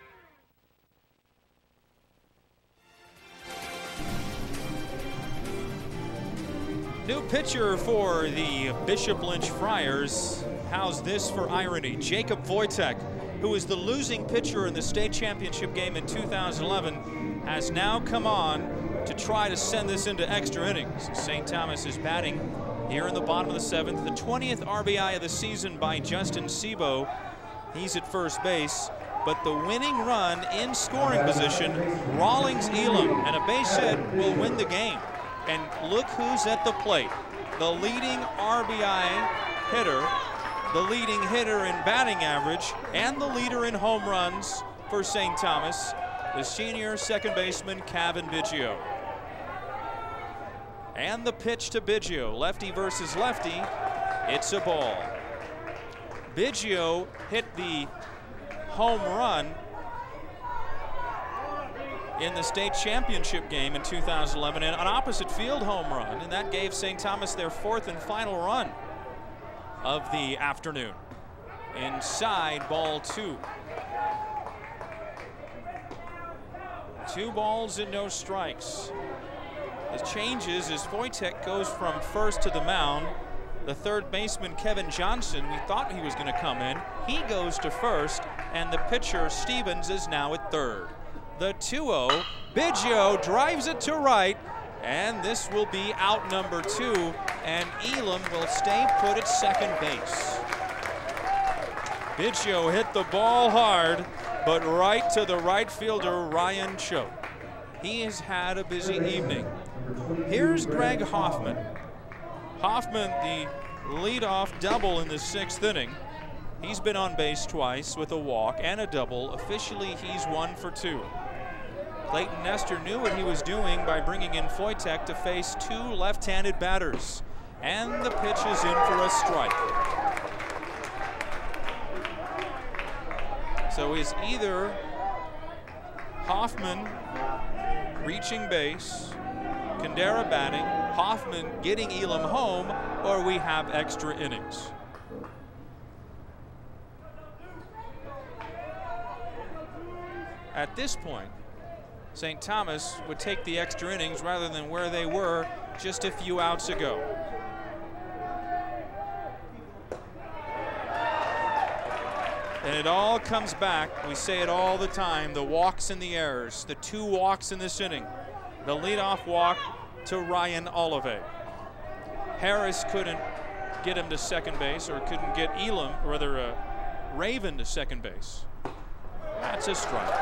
New pitcher for the Bishop Lynch Friars. How's this for irony? Jacob Wojtek, who was the losing pitcher in the state championship game in 2011, has now come on to try to send this into extra innings. St. Thomas is batting here in the bottom of the 7th. The 20th RBI of the season by Justin Sebo. He's at first base, but the winning run in scoring position, Rawlings Elam, and a base hit will win the game. And look who's at the plate. The leading RBI hitter, the leading hitter in batting average, and the leader in home runs for St. Thomas. the senior second baseman, Kevin Biggio. And the pitch to Biggio, lefty versus lefty, it's a ball. Biggio hit the home run in the state championship game in 2011, an opposite field home run, and that gave St. Thomas their 4th and final run of the afternoon. Inside, ball 2. 2 balls and no strikes. It changes as Wojtek goes from first to the mound. The third baseman, Kevin Johnson, we thought he was going to come in. He goes to first, and the pitcher, Stevens, is now at third. The 2-0, Biggio drives it to right, and this will be out number 2, and Elam will stay put at second base. Biggio hit the ball hard, but right to the right fielder, Ryan Choate. He has had a busy evening. Here's Greg Hoffman. Hoffman, the leadoff double in the 6th inning. He's been on base twice with a walk and a double. Officially, he's 1 for 2. Clayton Nestor knew what he was doing by bringing in Wojtek to face 2 left-handed batters. And the pitch is in for a strike. So is either Hoffman reaching base, Kandera batting, Hoffman getting Elam home, or we have extra innings. At this point, St. Thomas would take the extra innings rather than where they were just a few outs ago. And it all comes back, we say it all the time, the walks and the errors, the 2 walks in this inning. The leadoff walk to Ryan Olive. Harris couldn't get him to second base, or couldn't get Elam, or rather Raven to second base. That's a strike.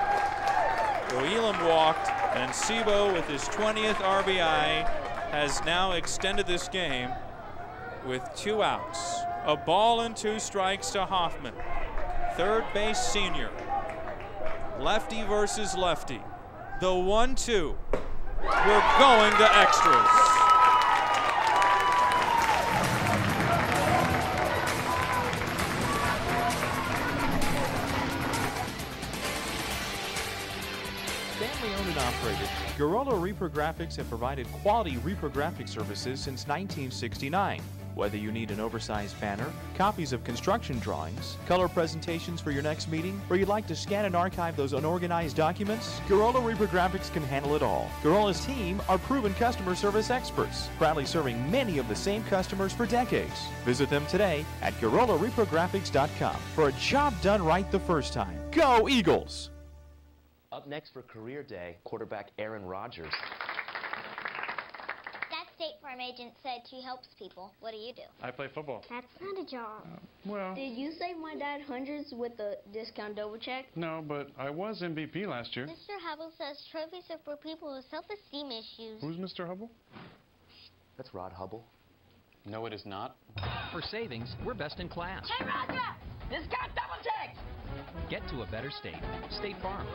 So Elam walked, and Sebo with his 20th RBI has now extended this game with 2 outs. A ball and 2 strikes to Hoffman. Third base senior. Lefty versus lefty. The 1-2. We're going to extras. Family owned and operated, Gorilla Reprographics have provided quality reprographic services since 1969. Whether you need an oversized banner, copies of construction drawings, color presentations for your next meeting, or you'd like to scan and archive those unorganized documents, Gorilla Reprographics can handle it all. Gorilla's team are proven customer service experts, proudly serving many of the same customers for decades. Visit them today at GorillaReprographics.com for a job done right the first time. Go Eagles! Up next for Career Day, quarterback Aaron Rodgers. State Farm agent said she helps people. What do you do? I play football. That's not a job. Well... Did you save my dad hundreds with the discount double check? No, but I was MVP last year. Mr. Hubble says trophies are for people with self-esteem issues. Who's Mr. Hubble? That's Rod Hubble. No, it is not. For savings, we're best in class. Hey, Roger! Discount double check! Get to a better state. State Farm.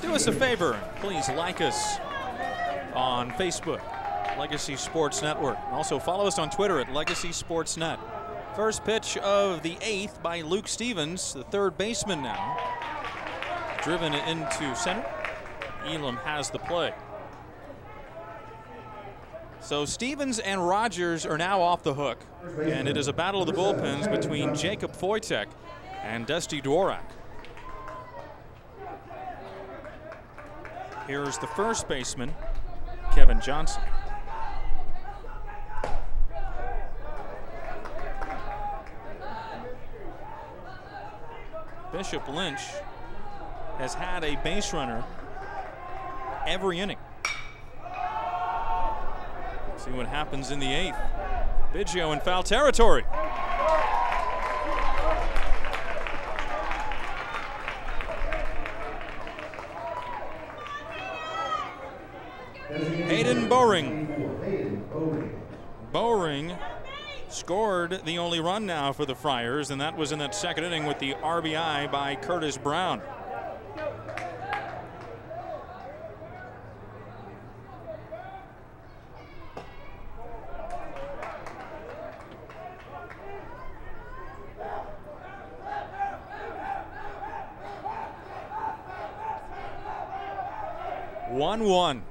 Do us a favor, please like us on Facebook, Legacy Sports Network. Also follow us on Twitter at Legacy Sports Net. First pitch of the 8th by Luke Stevens, the third baseman now. Driven into center. Elam has the play. So Stevens and Rogers are now off the hook, and it is a battle of the bullpens between Jacob Wojtek and Dusty Dworak. Here's the first baseman, Kevin Johnson. Bishop Lynch has had a base runner every inning. See what happens in the 8th. Biggio in foul territory. Hayden Bowring. Bowring scored the only run now for the Friars, and that was in that second inning with the RBI by Curtis Brown. One.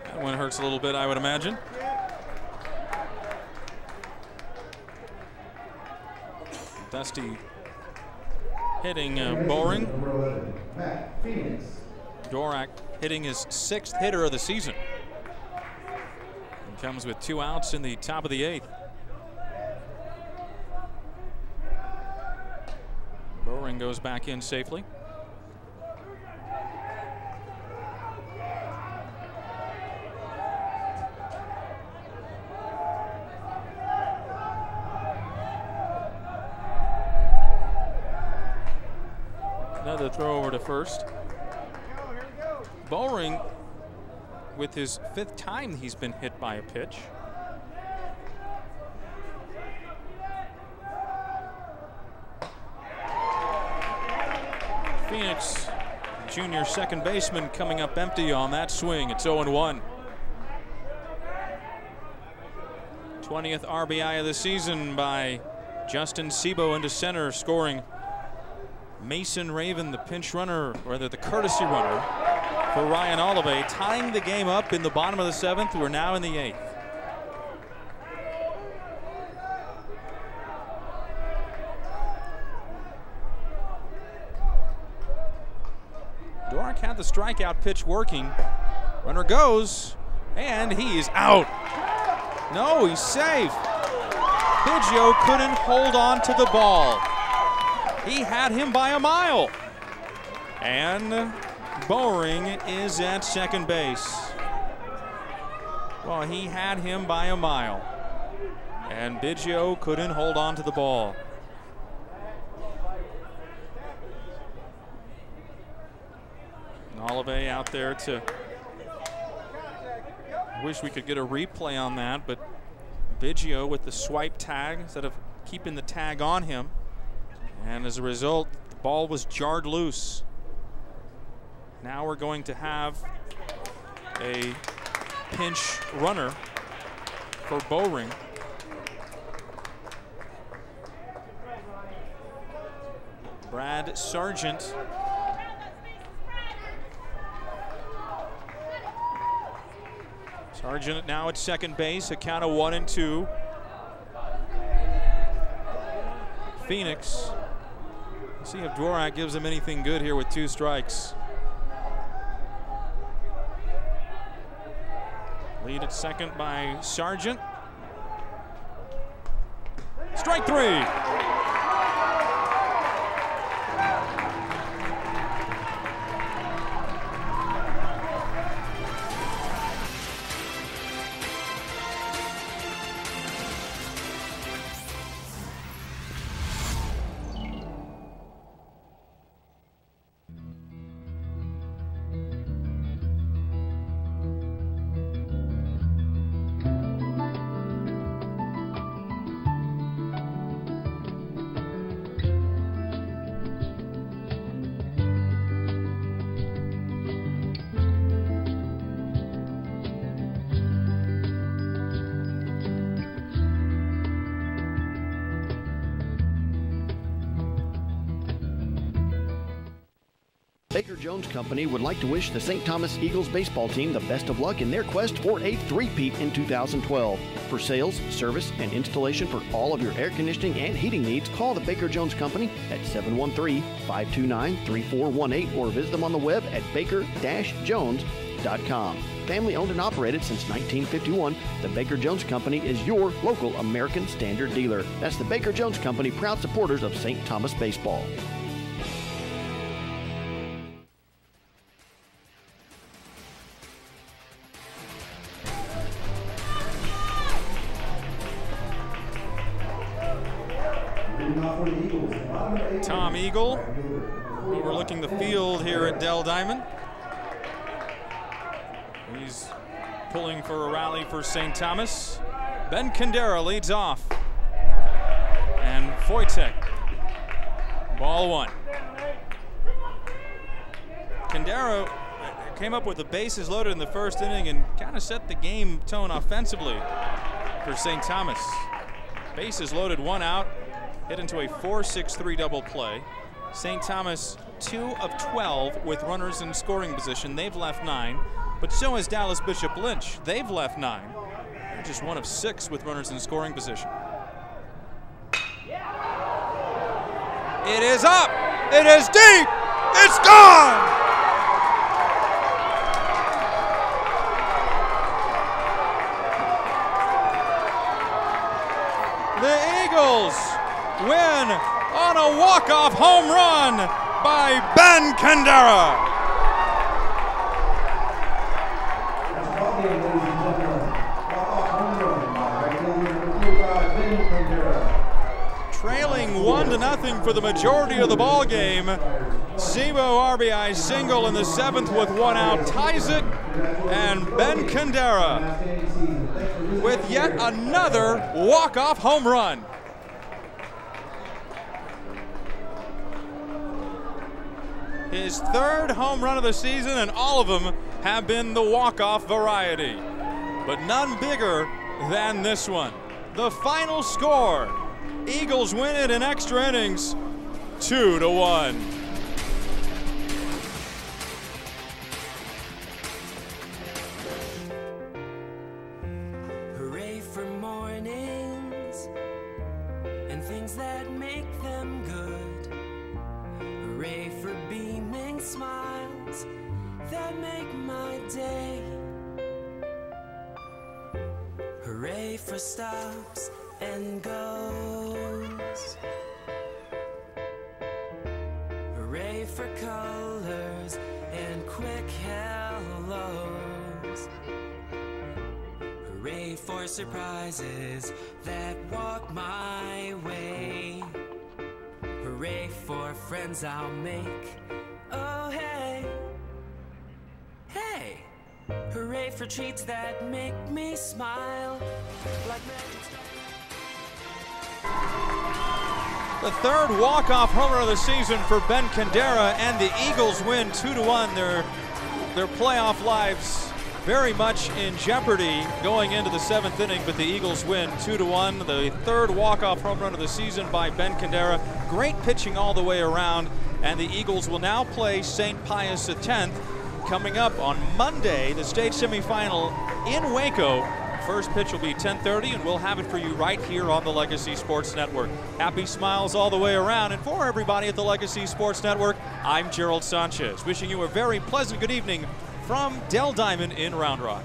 That one hurts a little bit, I would imagine. Dusty hitting Bowring. Dvorak hitting his 6th hitter of the season. He comes with 2 outs in the top of the 8th. Bowring goes back in safely. Another throw over to first. Bowring, with his 5th time he's been hit by a pitch. Phoenix, junior second baseman, coming up empty on that swing. It's 0-1. 20th RBI of the season by Justin Sebo into center, scoring Mason Raven, the pinch runner, or rather the courtesy runner for Ryan Olive, tying the game up in the bottom of the 7th. We're now in the 8th. Dvorak had the strikeout pitch working. Runner goes, and he is out. No, he's safe. Biggio couldn't hold on to the ball. He had him by a mile. And Bowring is at second base. Well, he had him by a mile. And Biggio couldn't hold on to the ball. Olive out there to, wish we could get a replay on that, but Biggio with the swipe tag instead of keeping the tag on him. And as a result, the ball was jarred loose. Now we're going to have a pinch runner for Bowring. Brad Sargent. Sargent now at second base, a count of 1-2. Phoenix. See if Dvorak gives him anything good here with 2 strikes. Lead at second by Sargent. Strike 3. Baker Jones Company would like to wish the St. Thomas Eagles baseball team the best of luck in their quest for a three-peat in 2012. For sales, service, and installation for all of your air conditioning and heating needs, call the Baker Jones Company at 713-529-3418 or visit them on the web at baker-jones.com. BakerJones.com. Family owned and operated since 1951, the Baker Jones Company is your local American Standard dealer. That's the Baker Jones Company, proud supporters of St. Thomas baseball. Tom Eagle overlooking the field here at Dell Diamond. He's pulling for a rally for St. Thomas. Ben Candera leads off. And Wojtek, ball one. Candera came up with the bases loaded in the first inning and kind of set the game tone offensively for St. Thomas. Bases loaded, 1 out. Hit into a 4-6-3 double play. St. Thomas 2 of 12 with runners in scoring position. They've left 9, but so has Dallas Bishop Lynch. They've left 9. They're just 1 of 6 with runners in scoring position. It is up. It is deep. It's gone. The Eagles win on a walk-off home run by Ben Candera. Trailing 1-0 for the majority of the ball game. Sebo RBI single in the 7th with 1 out ties it, and Ben Candera with yet another walk-off home run. His 3rd home run of the season, and all of them have been the walk-off variety. But none bigger than this one. The final score, Eagles win it in extra innings, 2-1. Hooray for mornings and things that make them good. Hooray for beaming smiles that make my day. Hooray for stops and goes. Hooray for colors and quick hellos. Hooray for surprises that walk my way. Hooray for friends I'll make. Oh hey, hey. Hooray for treats that make me smile like magic. The 3rd walk-off home run of the season for Ben Candera, and the Eagles win 2-1. Their playoff lives very much in jeopardy going into the 7th inning, but the Eagles win 2-1. The 3rd walk-off home run of the season by Ben Candera. Great pitching all the way around, and the Eagles will now play St. Pius X coming up on Monday, the state semifinal in Waco. First pitch will be 10:30, and we'll have it for you right here on the Legacy Sports Network. Happy smiles all the way around, and for everybody at the Legacy Sports Network, I'm Gerald Sanchez, wishing you a very pleasant good evening from Dell Diamond in Round Rock.